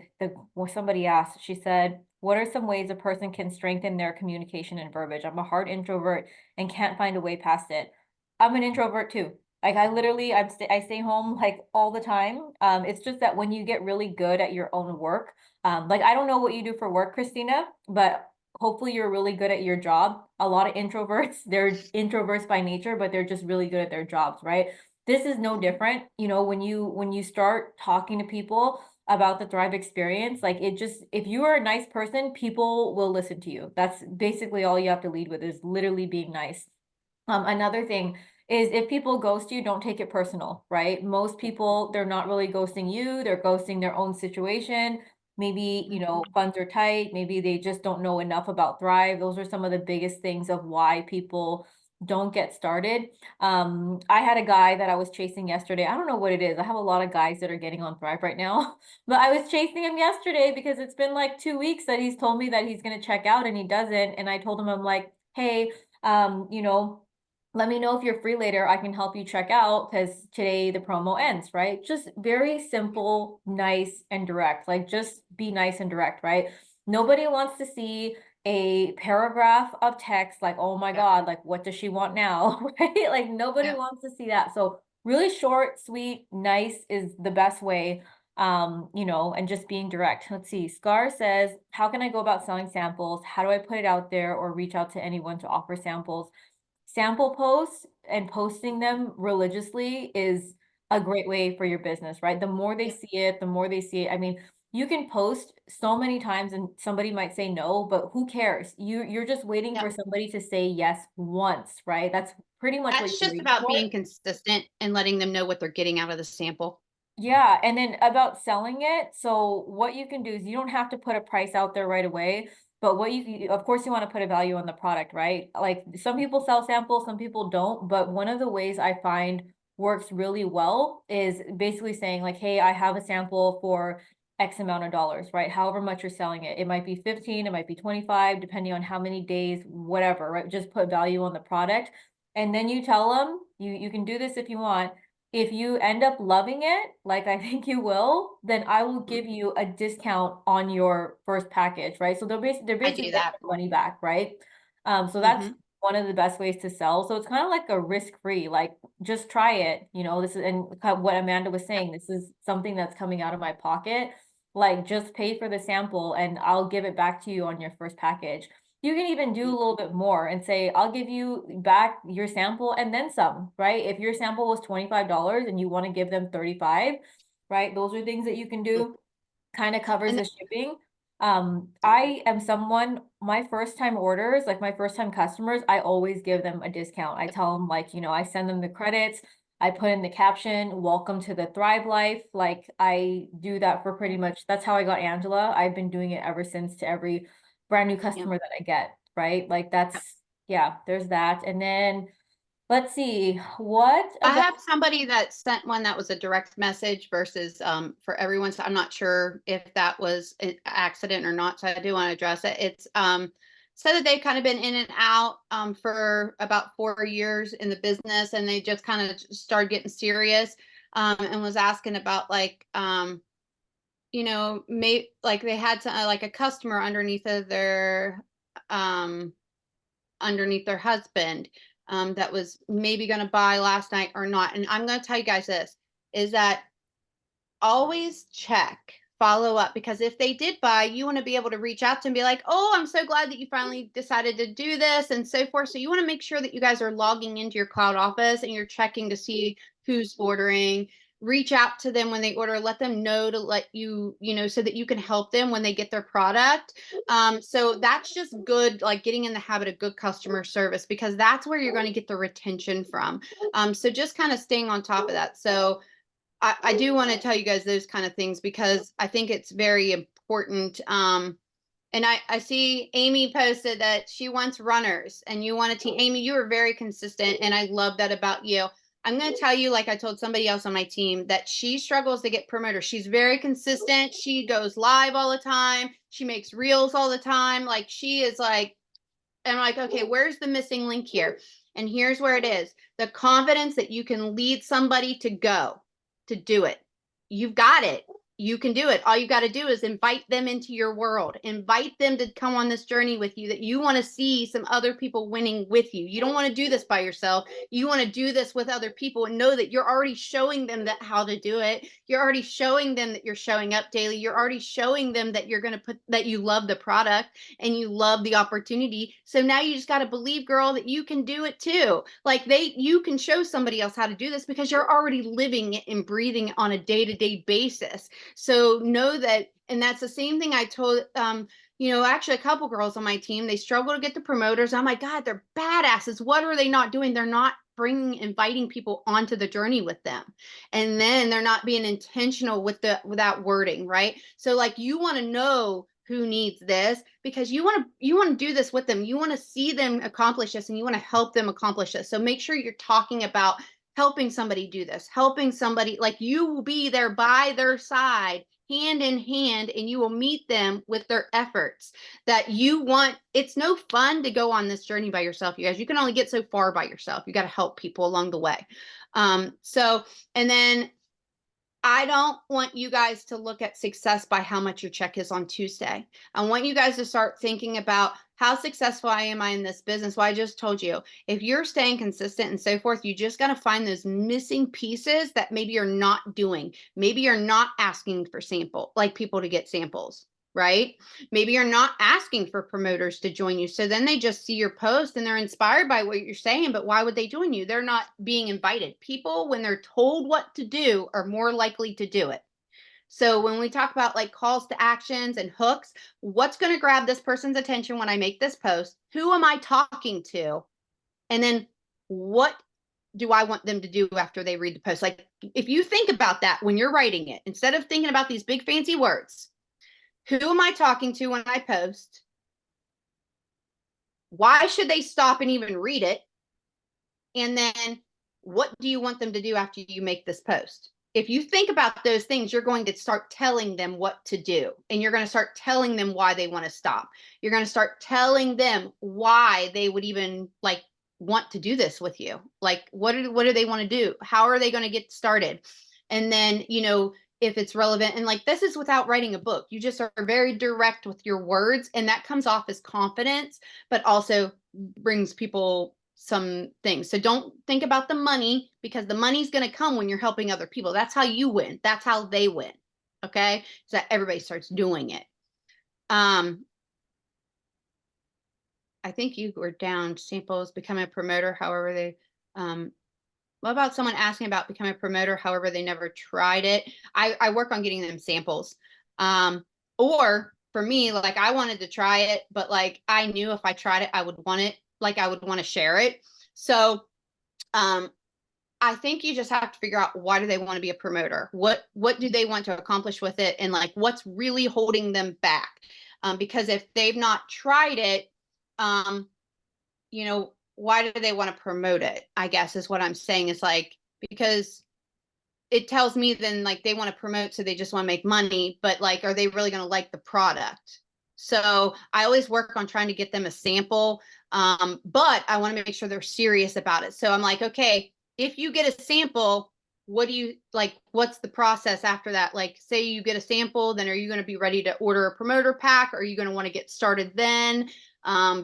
what somebody asked. She said, "What are some ways a person can strengthen their communication and verbiage? I'm a hard introvert and can't find a way past it." I'm an introvert too. Like I literally, I stay home like all the time. It's just that when you get really good at your own work, like I don't know what you do for work, Christina, but hopefully you're really good at your job. A lot of introverts, they're introverts by nature, but they're just really good at their jobs, right? This is no different. You know, when you start talking to people about the Thrive experience, like it just if you are a nice person, people will listen to you. That's basically all you have to lead with is literally being nice. Another thing is if people ghost you, don't take it personal, right? Most people, they're not really ghosting you, they're ghosting their own situation. Maybe, funds are tight, maybe they just don't know enough about Thrive. Those are some of the biggest things of why people don't get started. I had a guy that I was chasing yesterday. I don't know what it is. I have a lot of guys that are getting on Thrive right now, but I was chasing him yesterday because it's been like 2 weeks that he's told me that he's going to check out and he doesn't. And I told him, I'm like, hey, let me know if you're free later. I can help you check out because today the promo ends, right? Just very simple, nice, and direct. Like just be nice and direct, right? Nobody wants to see a paragraph of text like, oh my God, like what does she want now? Right? Like nobody Yeah. wants to see that. So really short, sweet, nice is the best way. You know, and just being direct. Let's see. Scar says, how can I go about selling samples? How do I put it out there or reach out to anyone to offer samples? Sample posts and posting them religiously is a great way for your business, right? The more they Yep. see it, the more they see it. I mean, you can post so many times and somebody might say no, but who cares? You're just waiting Yep. for somebody to say yes once, right? That's pretty much what That's you're just waiting about for. being consistent and letting them know what they're getting out of the sample. Yeah, and then about selling it, so what you can do is you don't have to put a price out there right away, but of course you want to put a value on the product, right? Like some people sell samples, some people don't, but one of the ways I find works really well is basically saying like, hey, I have a sample for X amount of dollars, right? However much you're selling it. It might be 15, it might be 25, depending on how many days, whatever, right? Just put value on the product. And then you tell them, you can do this if you want, if you end up loving it, like I think you will, then I will Mhm. give you a discount on your first package, right? So they're I basically do getting that. their money back, right? So that's Hmm. one of the best ways to sell. So it's kind of like a risk-free, like just try it, you know, this is and what Amanda was saying, this is something that's coming out of my pocket. Like just pay for the sample and I'll give it back to you on your first package. You can even do a little bit more and say, I'll give you back your sample and then some, right? If your sample was $25 and you want to give them 35, right? Those are things that you can do. Kind of covers And the shipping. I am someone, my first time orders, like my first time customers, I always give them a discount. I tell them like, you know, I send them the credits. I put in the caption, welcome to the Thrive Life. Like I do that for pretty much, that's how I got Angela. I've been doing it ever since to every brand new yeah. customer that I get, right? Like that's, yeah, there's that. And then let's see, what I about, have somebody that sent one that was a direct message versus for everyone. So I'm not sure if that was an accident or not. So I do want to address it. It's said that they've kind of been in and out for about 4 years in the business, and they just kind of started getting serious and was asking about like may like they had to, like a customer um underneath their husband that was maybe going to buy last night or not. And I'm going to tell you guys this is that always check, follow up, because if they did buy, you want to be able to reach out to them and be like, oh, I'm so glad that you finally decided to do this and so forth. So you want to make sure that you guys are logging into your cloud office and you're checking to see who's ordering. Reach out to them when they order, let them know to let you, so that you can help them when they get their product. So that's just good, like getting in the habit of good customer service, because that's where you're going to get the retention from. So just kind of staying on top of that. So I do want to tell you guys those kind of things because I think it's very important. And I see Amy posted that she wants runners and you want a team. Amy, you are very consistent, and I love that about you. I'm going to tell you, like I told somebody else on my team, that she struggles to get promoters. She's very consistent. She goes live all the time. She makes reels all the time. Like she is like, and I'm like, okay, where's the missing link here? And here's where it is: the confidence that you can lead somebody to go to do it. You've got it. You can do it. All you got to do is invite them into your world, invite them to come on this journey with you, that you want to see some other people winning with you. You don't want to do this by yourself. You want to do this with other people and know that you're already showing them that how to do it. You're already showing them that you're showing up daily. You're already showing them that you're going to put that you love the product and you love the opportunity. So now you just got to believe, girl, that you can do it too. Like you can show somebody else how to do this because you're already living it and breathing it on a day-to-day basis. So know that, and that's the same thing I told actually a couple girls on my team. They struggle to get the promoters. I'm like, God, they're badasses. What are they not doing? They're not inviting people onto the journey with them, and then they're not being intentional with that wording, right? So like, you want to know who needs this because you want to do this with them. You want to see them accomplish this, and you want to help them accomplish this. So make sure you're talking about helping somebody do this, helping somebody, like you will be there by their side, hand in hand, and you will meet them with their efforts that you want. It's no fun to go on this journey by yourself, you guys. You can only get so far by yourself. You got to help people along the way. And then I don't want you guys to look at success by how much your check is on Tuesday. I want you guys to start thinking about how successful am I in this business? Well, I just told you, if you're staying consistent and so forth, you just got to find those missing pieces that maybe you're not doing. Maybe you're not asking for like people to get samples, right? Maybe you're not asking for promoters to join you. So then they just see your post and they're inspired by what you're saying, but why would they join you? They're not being invited. People, when they're told what to do, are more likely to do it. So when we talk about like calls to actions and hooks, what's going to grab this person's attention when I make this post? Who am I talking to? And then what do I want them to do after they read the post? Like if you think about that when you're writing it, instead of thinking about these big fancy words, who am I talking to when I post? Why should they stop and even read it? And then what do you want them to do after you make this post? If you think about those things, you're going to start telling them what to do. And you're going to start telling them why they want to stop. You're going to start telling them why they would even like want to do this with you. Like what do they want to do? How are they going to get started? And then, if it's relevant, and like this is without writing a book, you just are very direct with your words, and that comes off as confidence, but also brings people some things. So don't think about the money, because the money's going to come when you're helping other people. That's how you win. That's how they win. Okay. So that everybody starts doing it. I think you were down samples, become a promoter. However, what about someone asking about becoming a promoter? However, they never tried it. I work on getting them samples. Or for me, like I wanted to try it, but like I knew if I tried it, I would want it. Like I would want to share it. So I think you just have to figure out, why do they want to be a promoter? What do they want to accomplish with it? And like what's really holding them back? Because if they've not tried it, why do they want to promote it? I guess is what I'm saying. Is like, because it tells me then like they want to promote, so they just want to make money, but like, are they really going to like the product? So I always work on trying to get them a sample. But I want to make sure they're serious about it. So I'm like, okay, if you get a sample, what do you like? What's the process after that? Like, say you get a sample, then are you going to be ready to order a promoter pack? Or are you going to want to get started then?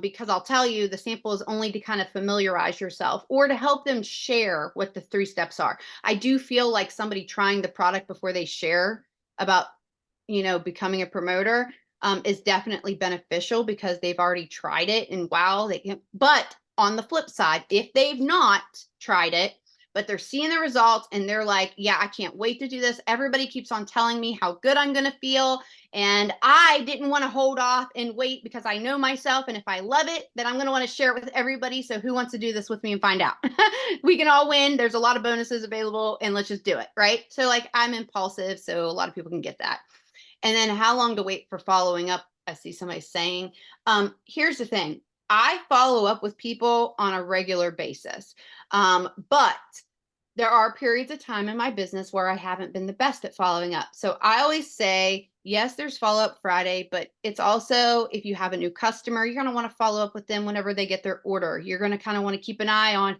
Because I'll tell you, the sample is only to kind of familiarize yourself or to help them share what the 3 steps are. I do feel like somebody trying the product before they share about, becoming a promoter is definitely beneficial, because they've already tried it and wow, they can. But on the flip side, if they've not tried it, but they're seeing the results and they're like, yeah, I can't wait to do this. Everybody keeps on telling me how good I'm going to feel. And I didn't want to hold off and wait, because I know myself. And if I love it, then I'm going to want to share it with everybody. So who wants to do this with me and find out? We can all win. There's a lot of bonuses available, and let's just do it. Right. So like I'm impulsive. So a lot of people can get that. And then how long to wait for following up? I see somebody saying, here's the thing. I follow up with people on a regular basis. But there are periods of time in my business where I haven't been the best at following up. So I always say, yes, there's follow up Friday, but it's also, if you have a new customer, you're going to want to follow up with them whenever they get their order. You're going to kind of want to keep an eye on,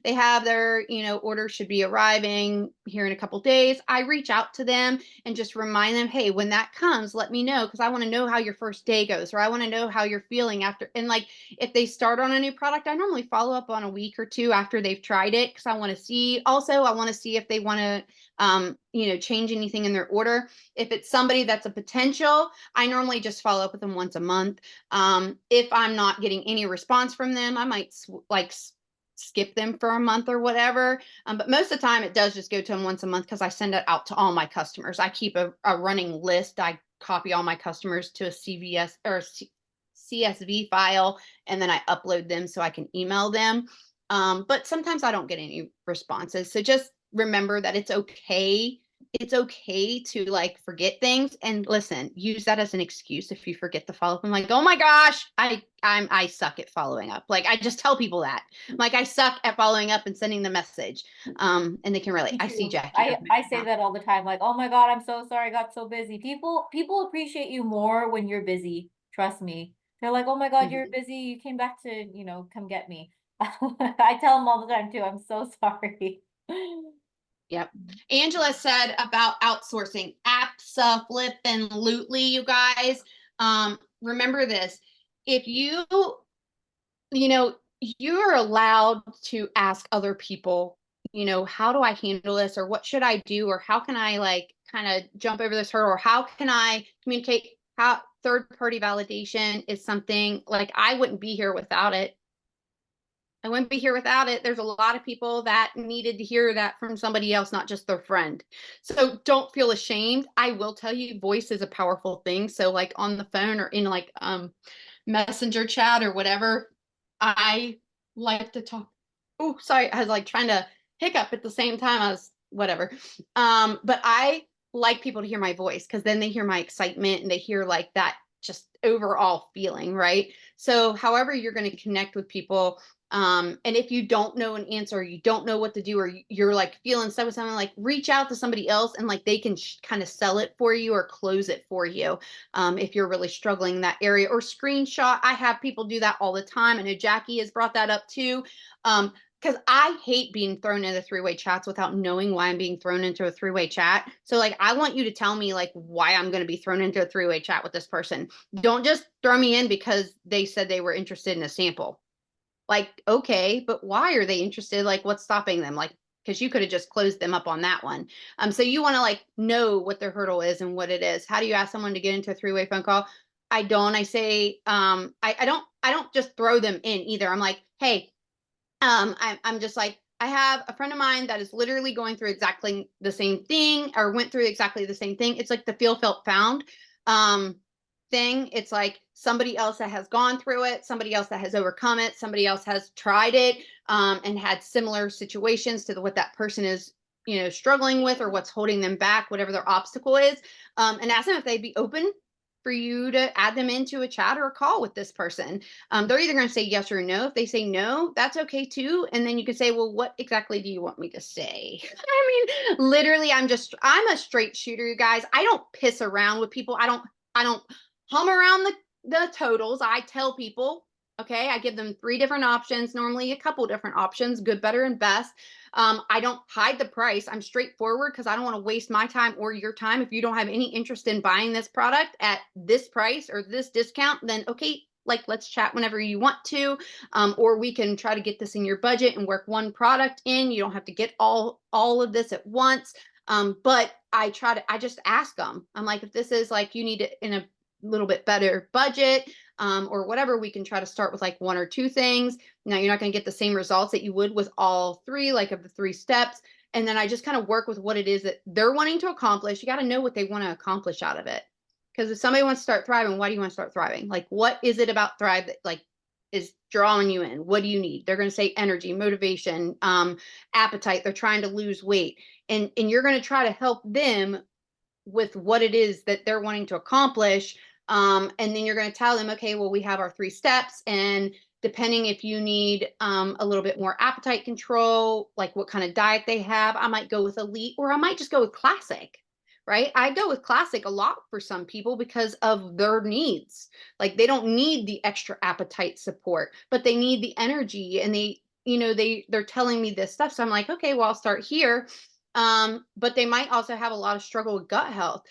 they have their, order should be arriving here in a couple days. I reach out to them and just remind them, hey, when that comes, let me know, because I want to know how your first day goes, or I want to know how you're feeling after. And like, if they start on a new product, I normally follow up on a week or two after they've tried it, because I want to see. Also, I want to see if they want to, change anything in their order. If it's somebody that's a potential, I normally just follow up with them once a month. If I'm not getting any response from them, I might skip them for a month or whatever. But most of the time, it does just go to them once a month, because I send it out to all my customers. I keep a running list. I copy all my customers to a CVS or CSV file, and then I upload them so I can email them. But sometimes I don't get any responses. So just remember that it's okay. It's okay to like forget things, and listen, use that as an excuse. If you forget to follow up, I'm like, oh my gosh, I suck at following up. Like I just tell people that, like, I suck at following up and sending the message. And they can relate. Me I see too. Jackie. I say that all the time, like, oh my God, I'm so sorry, I got so busy. People appreciate you more when you're busy. Trust me. They're like, oh my God, you're Mhm. busy. You came back to, come get me. I tell them all the time too. I'm so sorry. Yep. Angela said about outsourcing. Absolutely, you guys. Remember this. if you know, you're allowed to ask other people, how do I handle this, or what should I do, or how can I like kind of jump over this hurdle, or how can I communicate? How third party validation is something like I wouldn't be here without it. I wouldn't be here without it. There's a lot of people that needed to hear that from somebody else, not just their friend. So don't feel ashamed. I will tell you, voice is a powerful thing. So like on the phone or in like messenger chat or whatever, I like to talk. Oh, sorry, I was like trying to hiccup at the same time. I was whatever. But I like people to hear my voice because then they hear my excitement and they hear like that just overall feeling, right? So however you're going to connect with people, and if you don't know an answer, you don't know what to do, or you're like feeling stuck with something, like reach out to somebody else and like they can kind of sell it for you or close it for you. If you're really struggling in that area, or screenshot. I have people do that all the time. I know Jackie has brought that up too. Because I hate being thrown into three-way chats without knowing why I'm being thrown into a three-way chat. So like I want you to tell me like why I'm going to be thrown into a three-way chat with this person. Don't just throw me in because they said they were interested in a sample. Like, okay, but why are they interested? Like, what's stopping them? Like, because you could have just closed them up on that one. So you want to like know what their hurdle is and what it is. How do you ask someone to get into a three-way phone call? I don't. I say, I don't just throw them in either. I'm like, hey, I'm just like, I have a friend of mine that is literally going through exactly the same thing, or went through exactly the same thing. It's like the feel, felt, found um, thing. It's like somebody else that has gone through it, somebody else that has overcome it, somebody else has tried it, and had similar situations to what that person is, struggling with, or what's holding them back, whatever their obstacle is, and ask them if they'd be open for you to add them into a chat or a call with this person. They're either going to say yes or no. If they say no, that's okay too. And then you can say, well, what exactly do you want me to say? I mean, literally, I'm a straight shooter, you guys. I don't piss around with people. I don't hum around the totals. I tell people, okay, I give them 3 different options, normally a couple different options, good, better, and best. I don't hide the price. I'm straightforward because I don't want to waste my time or your time. If you don't have any interest in buying this product at this price or this discount, then okay, like let's chat whenever you want to, or we can try to get this in your budget and work one product in. You don't have to get all of this at once. But I just ask them. I'm like, if this is like you need it in a little bit better budget, or whatever, we can try to start with like 1 or 2 things. Now you're not going to get the same results that you would with all 3, like of the 3 steps. And then I just kind of work with what it is that they're wanting to accomplish. You got to know what they want to accomplish out of it. Because if somebody wants to start thriving, why do you want to start thriving? Like, what is it about Thrive that like is drawing you in? What do you need? They're going to say energy, motivation, appetite. They're trying to lose weight, and you're going to try to help them with what it is that they're wanting to accomplish. And then you're going to tell them, okay, well, we have our 3 steps. And depending if you need a little bit more appetite control, like what kind of diet they have, I might go with elite, or I might just go with classic, right? I go with classic a lot for some people because of their needs. Like they don't need the extra appetite support, but they need the energy, and they're telling me this stuff. So I'm like, okay, well, I'll start here. But they might also have a lot of struggle with gut health.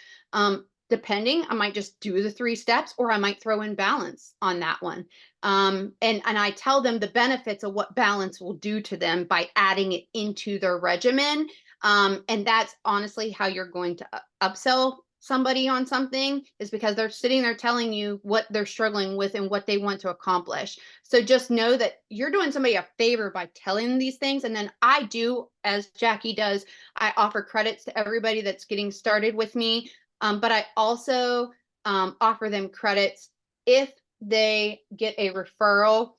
Depending, I might just do the 3 steps, or I might throw in balance on that one. And I tell them the benefits of what balance will do to them by adding it into their regimen. And that's honestly how you're going to upsell somebody on something, is because they're sitting there telling you what they're struggling with and what they want to accomplish. So just know that you're doing somebody a favor by telling these things. And then I do, as Jackie does, I offer credits to everybody that's getting started with me. But I also offer them credits if they get a referral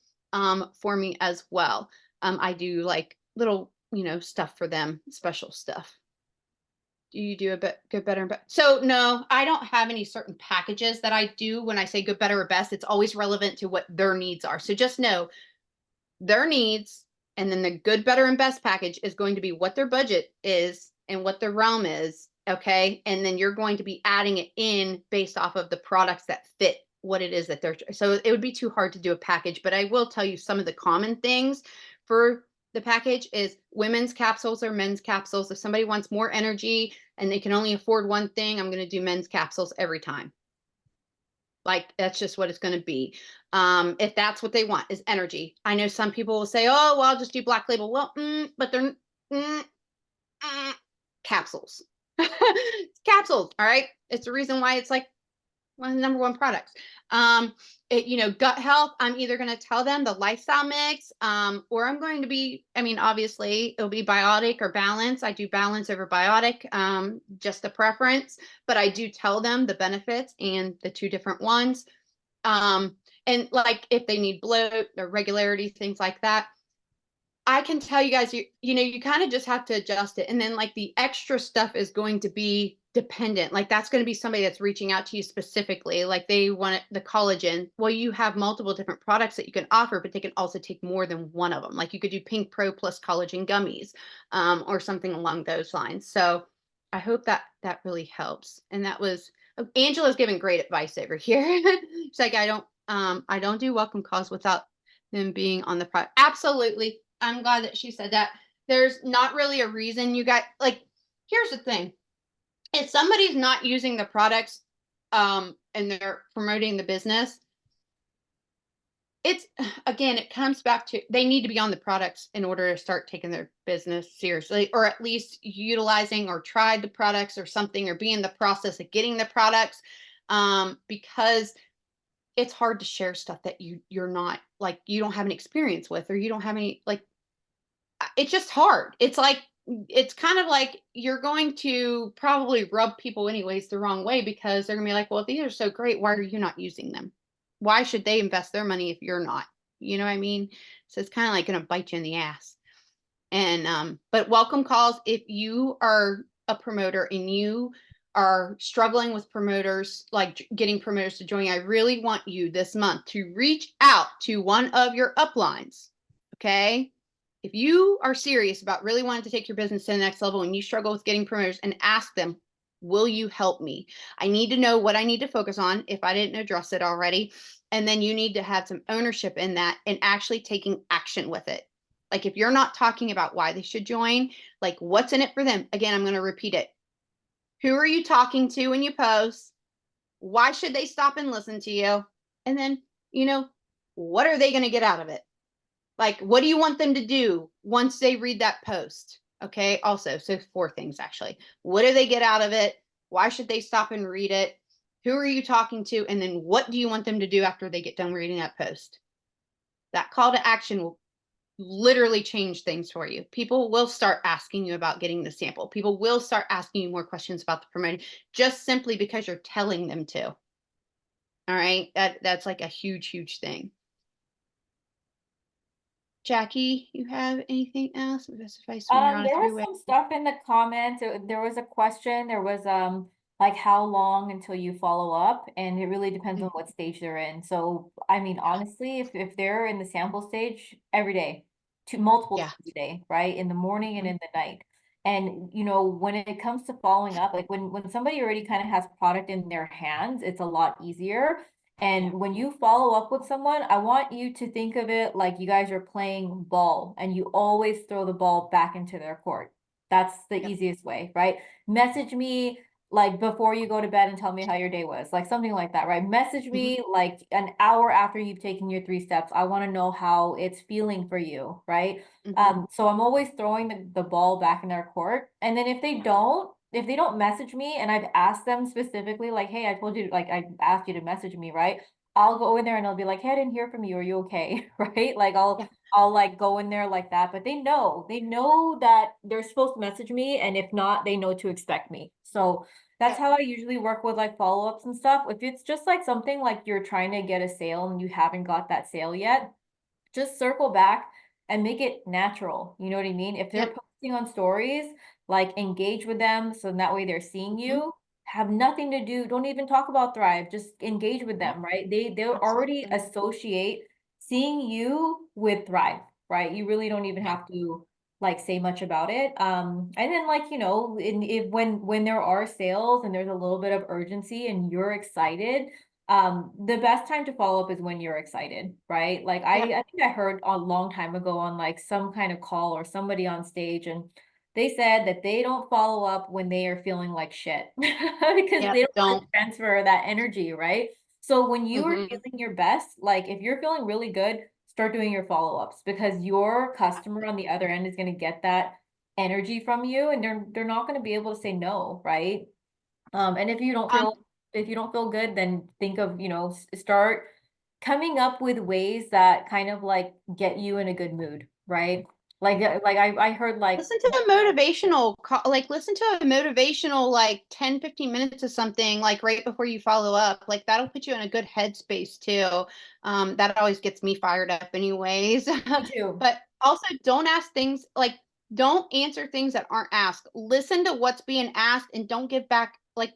for me as well. I do like little, stuff for them, special stuff. Do you do a bit good, better, and best? So no, I don't have any certain packages that I do when I say good, better, or best. It's always relevant to what their needs are. So just know their needs, and then the good, better, and best package is going to be what their budget is and what their realm is. Okay. And then you're going to be adding it in based off of the products that fit what it is that they're. So it would be too hard to do a package, but I will tell you some of the common things for the package is women's capsules or men's capsules. If somebody wants more energy and they can only afford one thing, I'm going to do men's capsules every time. Like that's just what it's going to be. If that's what they want is energy. I know some people will say, "Oh, well, I'll just do Black Label." Well, but they're mm, mm, capsules. It's capsules. All right. It's the reason why it's like one of the number one products. Um, gut health, I'm either going to tell them the lifestyle mix, or I'm going to be, I mean, obviously it'll be biotic or balance. I do balance over biotic, just a preference, but I do tell them the benefits and the two different ones. Um, and like if they need bloat or regularity, things like that, I can tell you guys, you kind of just have to adjust it. And then like the extra stuff is going to be dependent. Like that's going to be somebody that's reaching out to you specifically. Like they want the collagen. Well, you have multiple different products that you can offer, but they can also take more than one of them. Like you could do Pink Pro plus collagen gummies, or something along those lines. So I hope that that really helps. And that was Angela's giving great advice over here. She's like, I don't do welcome calls without them being on the product. Absolutely. I'm glad that she said that. There's not really a reason you got like, here's the thing. If somebody's not using the products, and they're promoting the business, it's again, it comes back to they need to be on the products in order to start taking their business seriously, or at least utilizing or tried the products or something, or be in the process of getting the products. Because it's hard to share stuff that you're not like you don't have any experience with, or you don't have any like it's just hard. It's like it's kind of like you're going to probably rub people anyways the wrong way, because they're gonna be like, well, if these are so great, why are you not using them? Why should they invest their money if you're not? You know what I mean? So it's kind of like gonna bite you in the ass. And but welcome calls if you are a promoter and you are struggling with promoters, like getting promoters to join. I really want you this month to reach out to one of your uplines. Okay. If you are serious about really wanting to take your business to the next level and you struggle with getting promoters, and ask them, will you help me? I need to know what I need to focus on if I didn't address it already. And then you need to have some ownership in that and actually taking action with it. Like if you're not talking about why they should join, like what's in it for them? Again, I'm going to repeat it. Who are you talking to when you post? Why should they stop and listen to you? And then, you know, what are they going to get out of it? Like, what do you want them to do once they read that post? Okay. Also, so four things actually. What do they get out of it? Why should they stop and read it? Who are you talking to? And then what do you want them to do after they get done reading that post? That call to action will literally change things for you. People will start asking you about getting the sample. People will start asking you more questions about the promoting, just simply because you're telling them to. All right. That's like a huge, huge thing. Jackie, you have anything else? Best advice when you're on a There was three-way. some stuff in the comments. There was a question. There was like how long until you follow up, and it really depends on Mhm. what stage they're in. So I mean, honestly, if they're in the sample stage every day, multiple Yeah. times a day, right? In the morning and Mhm. in the night. And when it comes to following up, like when somebody already kind of has product in their hands, it's a lot easier. Yeah. And when you follow up with someone, I want you to think of it like you guys are playing ball and you always throw the ball back into their court. That's the Yep. easiest way, right? Message me like before you go to bed and tell me how your day was, like something like that, right? Message Mhm. me like an hour after you've taken your 3 steps. I want to know how it's feeling for you, right? Mhm. So I'm always throwing the ball back in their court. And then if they don't message me and I've asked them specifically, like, hey, I told you, like, I asked you to message me, right? I'll go in there and I'll be like, hey, I didn't hear from you. Are you okay? Right? Like Yeah. I'll like go in there like that. But they know that they're supposed to message me. And if not, they know to expect me. So that's Yep. how I usually work with like follow-ups and stuff. If it's just like something like you're trying to get a sale and you haven't got that sale yet, just circle back and make it natural. You know what I mean? If they're Yep. posting on stories, like engage with them so that way they're seeing Mhm. you. Have nothing to do, don't even talk about Thrive, just engage with Yep. them, right? They'll already Absolutely. associate seeing you with Thrive, right? You really don't even Yeah. have to like say much about it. And then like, if when there are sales and there's a little bit of urgency and you're excited, the best time to follow up is when you're excited, right? Like Yep. I think I heard a long time ago on like some kind of call or somebody on stage, and they said that they don't follow up when they are feeling like shit because Yep. they don't want to Don't. transfer that energy, right? So when you are Mhm. feeling your best, like if you're feeling really good, start doing your follow-ups because your customer on the other end is going to get that energy from you and they're not going to be able to say no, right? And Um, if you don't feel good, then think of, start coming up with ways that kind of like get you in a good mood, right? I heard like Listen to a motivational like listen to a motivational like 10-15 minutes of something like right before you follow up. Like that'll put you in a good headspace too. That always gets me fired up anyways. me too. But also don't ask things like don't answer things that aren't asked. Listen to what's being asked and don't give back like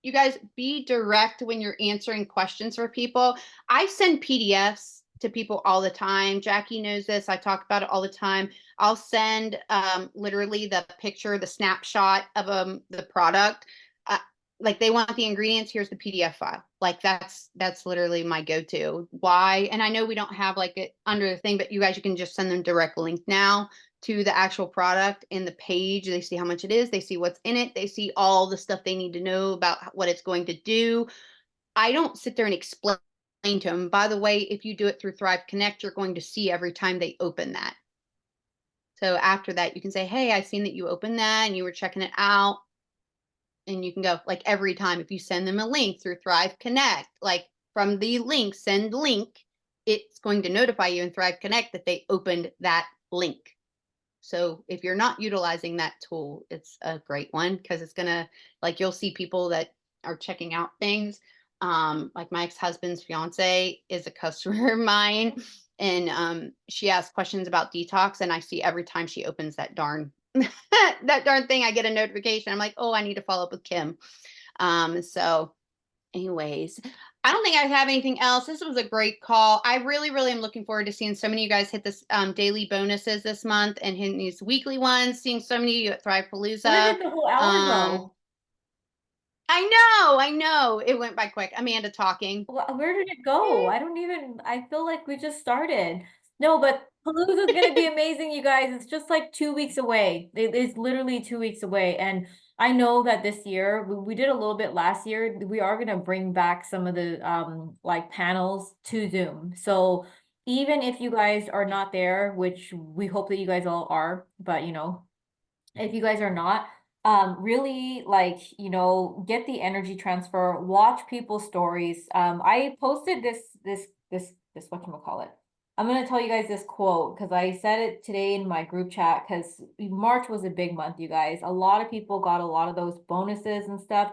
you guys be direct when you're answering questions for people. I send PDFs to people all the time. Jackie knows this. I talk about it all the time. I'll send literally the picture, the snapshot of the product. Uh, like they want the ingredients, here's the PDF file. Like that's literally my go-to. Why? And I know we don't have like it under the thing, but you guys, you can just send them direct link now to the actual product in the page. They see how much it is, they see what's in it, they see all the stuff they need to know about what it's going to do. I don't sit there and explain to them. By the way, if you do it through Thrive Connect, you're going to see every time they open that. So after that, you can say, hey, I've seen that you opened that and you were checking it out. And you can go like every time if you send them a link through Thrive Connect, like from the link, send link, it's going to notify you in Thrive Connect that they opened that link. So if you're not utilizing that tool, it's a great one because it's gonna like you'll see people that are checking out things. Like my ex-husband's fiance is a customer of mine, and she asks questions about detox, and I see every time she opens that darn that darn thing, I get a notification. I'm like, oh, I need to follow up with Kim. So anyways, I don't think I have anything else. This was a great call. I really, really am looking forward to seeing so many of you guys hit this daily bonuses this month and hitting these weekly ones, seeing so many of you at Thrive Where Palooza. did the whole hour Um, go? I know. It went by quick. Amanda talking. Where did it go? I feel like we just started. No, but Palooza is going to be amazing, you guys. It's just like 2 weeks away. It's literally 2 weeks away. And I know that this year, we did a little bit last year. We are going to bring back some of the like panels to Zoom. So even if you guys are not there, which we hope that you guys all are, but if you guys are not, really like, get the energy transfer, watch people's stories. I posted this whatchamacallit. I'm gonna tell you guys this quote because I said it today in my group chat because March was a big month, you guys. A lot of people got a lot of those bonuses and stuff.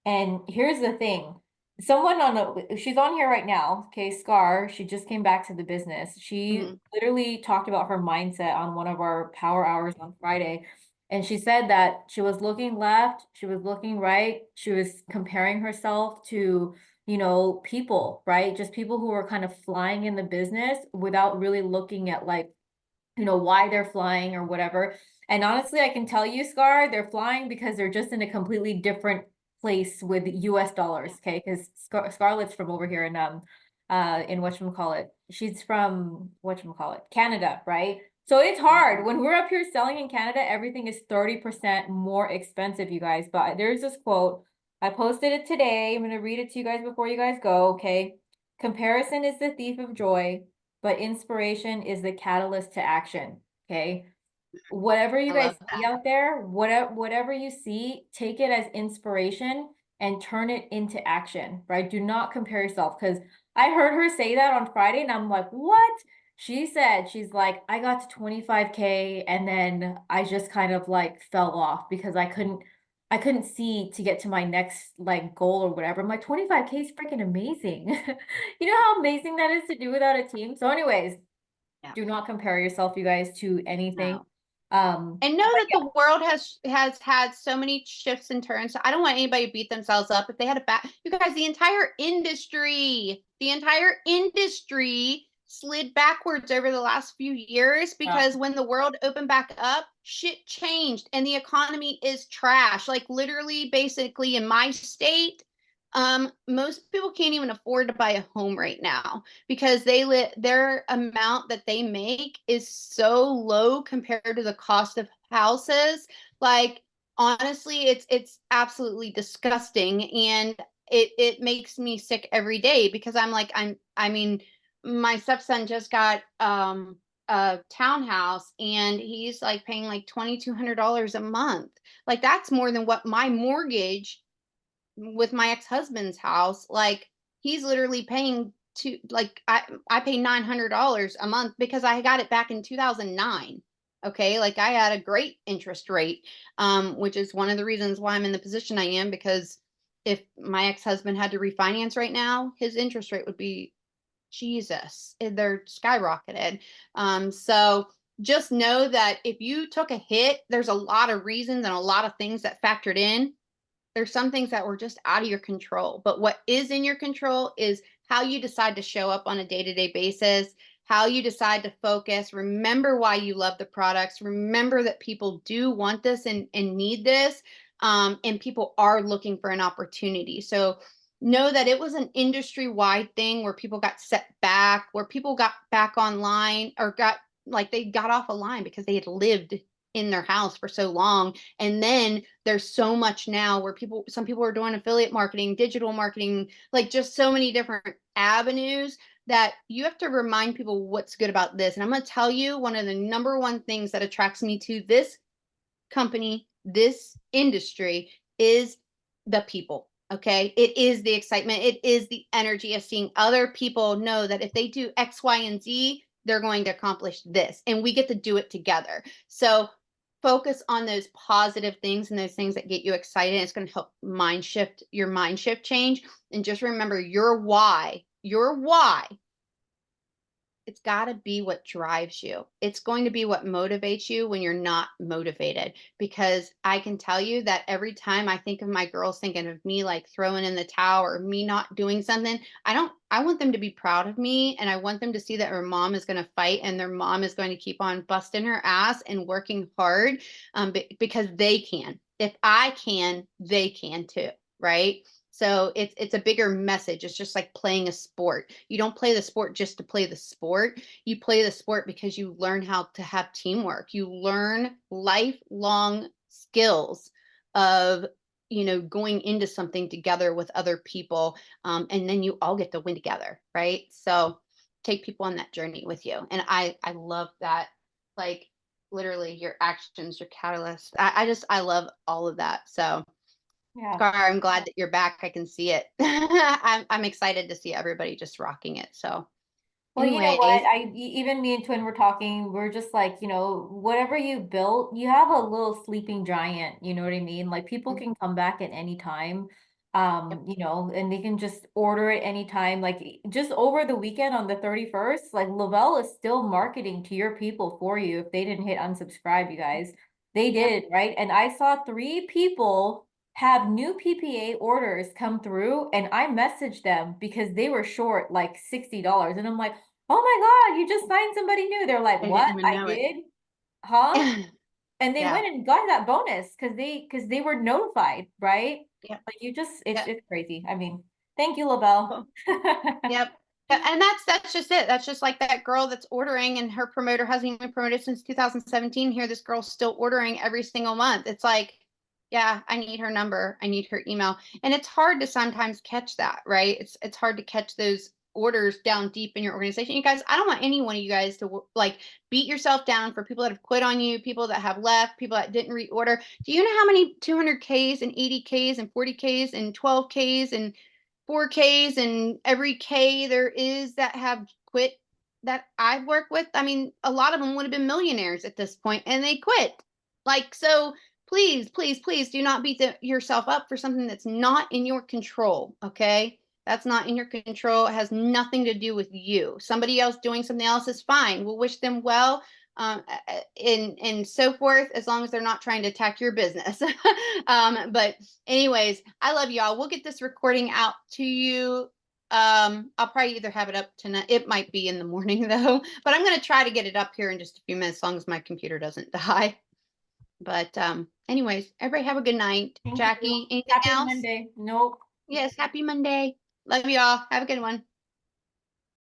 And here's the thing. She's on here right now. Okay, Scar, she just came back to the business. She Mhm. literally talked about her mindset on one of our power hours on Friday. And she said that she was looking left, she was looking right, she was comparing herself to, people, right? Just people who were kind of flying in the business without really looking at like why they're flying or whatever. And honestly, I can tell you, Scar, they're flying because they're just in a completely different place with US dollars, okay? Because Scarlett's from over here in whatchamacallit. She's from whatchamacallit, Canada, right? So it's hard. When we're up here selling in Canada, everything is 30% more expensive, you guys. But there's this quote. I posted it today. I'm gonna read it to you guys before you guys go, okay? Comparison is the thief of joy, but inspiration is the catalyst to action. Okay. Whatever you I guys love see that. out there, whatever you see, take it as inspiration and turn it into action, right? Do not compare yourself because I heard her say that on Friday and I'm like, what? She's like, I got to 25K and then I just kind of like fell off because I couldn't see to get to my next like goal or whatever. I'm like, 25K is freaking amazing. You know how amazing that is to do without a team? So, anyways, Yeah. do not compare yourself, you guys, to anything. No. And know But that the world has had so many shifts and turns. So I don't want anybody to beat themselves up if they had a bad. You guys, the entire industry slid backwards over the last few years yeah, because when the world opened back up, shit changed and the economy is trash. Like literally, basically, in my state, most people can't even afford to buy a home right now because their amount that they make is so low compared to the cost of houses. Like honestly, it's absolutely disgusting. And it makes me sick every day because I'm like, I mean, my stepson just got a townhouse and he's like paying like $2,200 a month. Like that's more than what my mortgage with my ex-husband's house, like he's literally paying to like I pay $900 a month because I got it back in 2009. Okay, like I had a great interest rate, which is one of the reasons why I'm in the position I am, because if my ex-husband had to refinance right now, his interest rate would be Jesus, they're skyrocketed. So just know that if you took a hit, there's a lot of reasons and a lot of things that factored in. There's some things that were just out of your control, but what is in your control is how you decide to show up on a day-to-day basis, how you decide to focus. Remember why you love the products. Remember that people do want this and need this, and people are looking for an opportunity. So know that it was an industry-wide thing where people got set back, where people got back online or got like they got off a line because they had lived in their house for so long. And then there's so much now where some people are doing affiliate marketing, digital marketing, like just so many different avenues that you have to remind people what's good about this. And I'm going to tell you one of the number one things that attracts me to this company, this industry is the people. Okay. It is the excitement. It is the energy of seeing other people know that if they do X, Y, and Z, they're going to accomplish this. And we get to do it together. So focus on those positive things and those things that get you excited. It's going to help your mind shift change. And just remember your why, it's got to be what drives you. It's going to be what motivates you when you're not motivated. Because I can tell you that every time I think of my girls thinking of me like throwing in the towel or me not doing something, I want them to be proud of me. And I want them to see that their mom is going to fight and their mom is going to keep on busting her ass and working hard, because they can. If I can, they can too. Right. So it's a bigger message. It's just like playing a sport. You don't play the sport just to play the sport. You play the sport because you learn how to have teamwork. You learn lifelong skills of, going into something together with other people. And then you all get to win together, right? So take people on that journey with you. And I love that. Like literally your actions, your catalyst. I love all of that. So Yeah. Scar, I'm glad that you're back. I can see it. I'm excited to see everybody just rocking it. So, Well, you know what? anyways, Even me and Twin were talking, we're just like, whatever you built, you have a little sleeping giant, you know what I mean? Like people mhm, can come back at any time, yep, and they can just order it anytime. Like just over the weekend on the 31st, like Lavelle is still marketing to your people for you if they didn't hit unsubscribe, you guys. They yep, did, right? And I saw three people have new PPA orders come through and I messaged them because they were short like $60. And I'm like, oh my God, you just signed somebody new. They're like, I what? didn't even I know it. did? Huh? And they Yeah, went and got that bonus because they were notified, right? yep, Like you just it's yep. it's crazy. I mean, thank you, Lavelle. Cool. Yep. And that's just it. That's just like that girl that's ordering and her promoter hasn't even promoted since 2017. Here, this girl's still ordering every single month. It's like, yeah, I need her number. I need her email. And it's hard to sometimes catch that, right? It's hard to catch those orders down deep in your organization. You guys, I don't want any one of you guys to like beat yourself down for people that have quit on you, people that have left, people that didn't reorder. Do you know how many 200Ks and 80Ks and 40Ks and 12Ks and 4Ks and every K there is that have quit that I've worked with? I mean, a lot of them would have been millionaires at this point and they quit. Like, so please, please, please do not beat yourself up for something that's not in your control. Okay. That's not in your control. It has nothing to do with you. Somebody else doing something else is fine. We'll wish them well, and so forth, as long as they're not trying to attack your business. But anyways, I love y'all. We'll get this recording out to you. I'll probably either have it up tonight. It might be in the morning though, but I'm gonna try to get it up here in just a few minutes, as long as my computer doesn't die. But anyways, everybody have a good night. Thank you. Jackie, anything Happy else? Monday. Nope. Yes, happy Monday. Love y'all. Have a good one.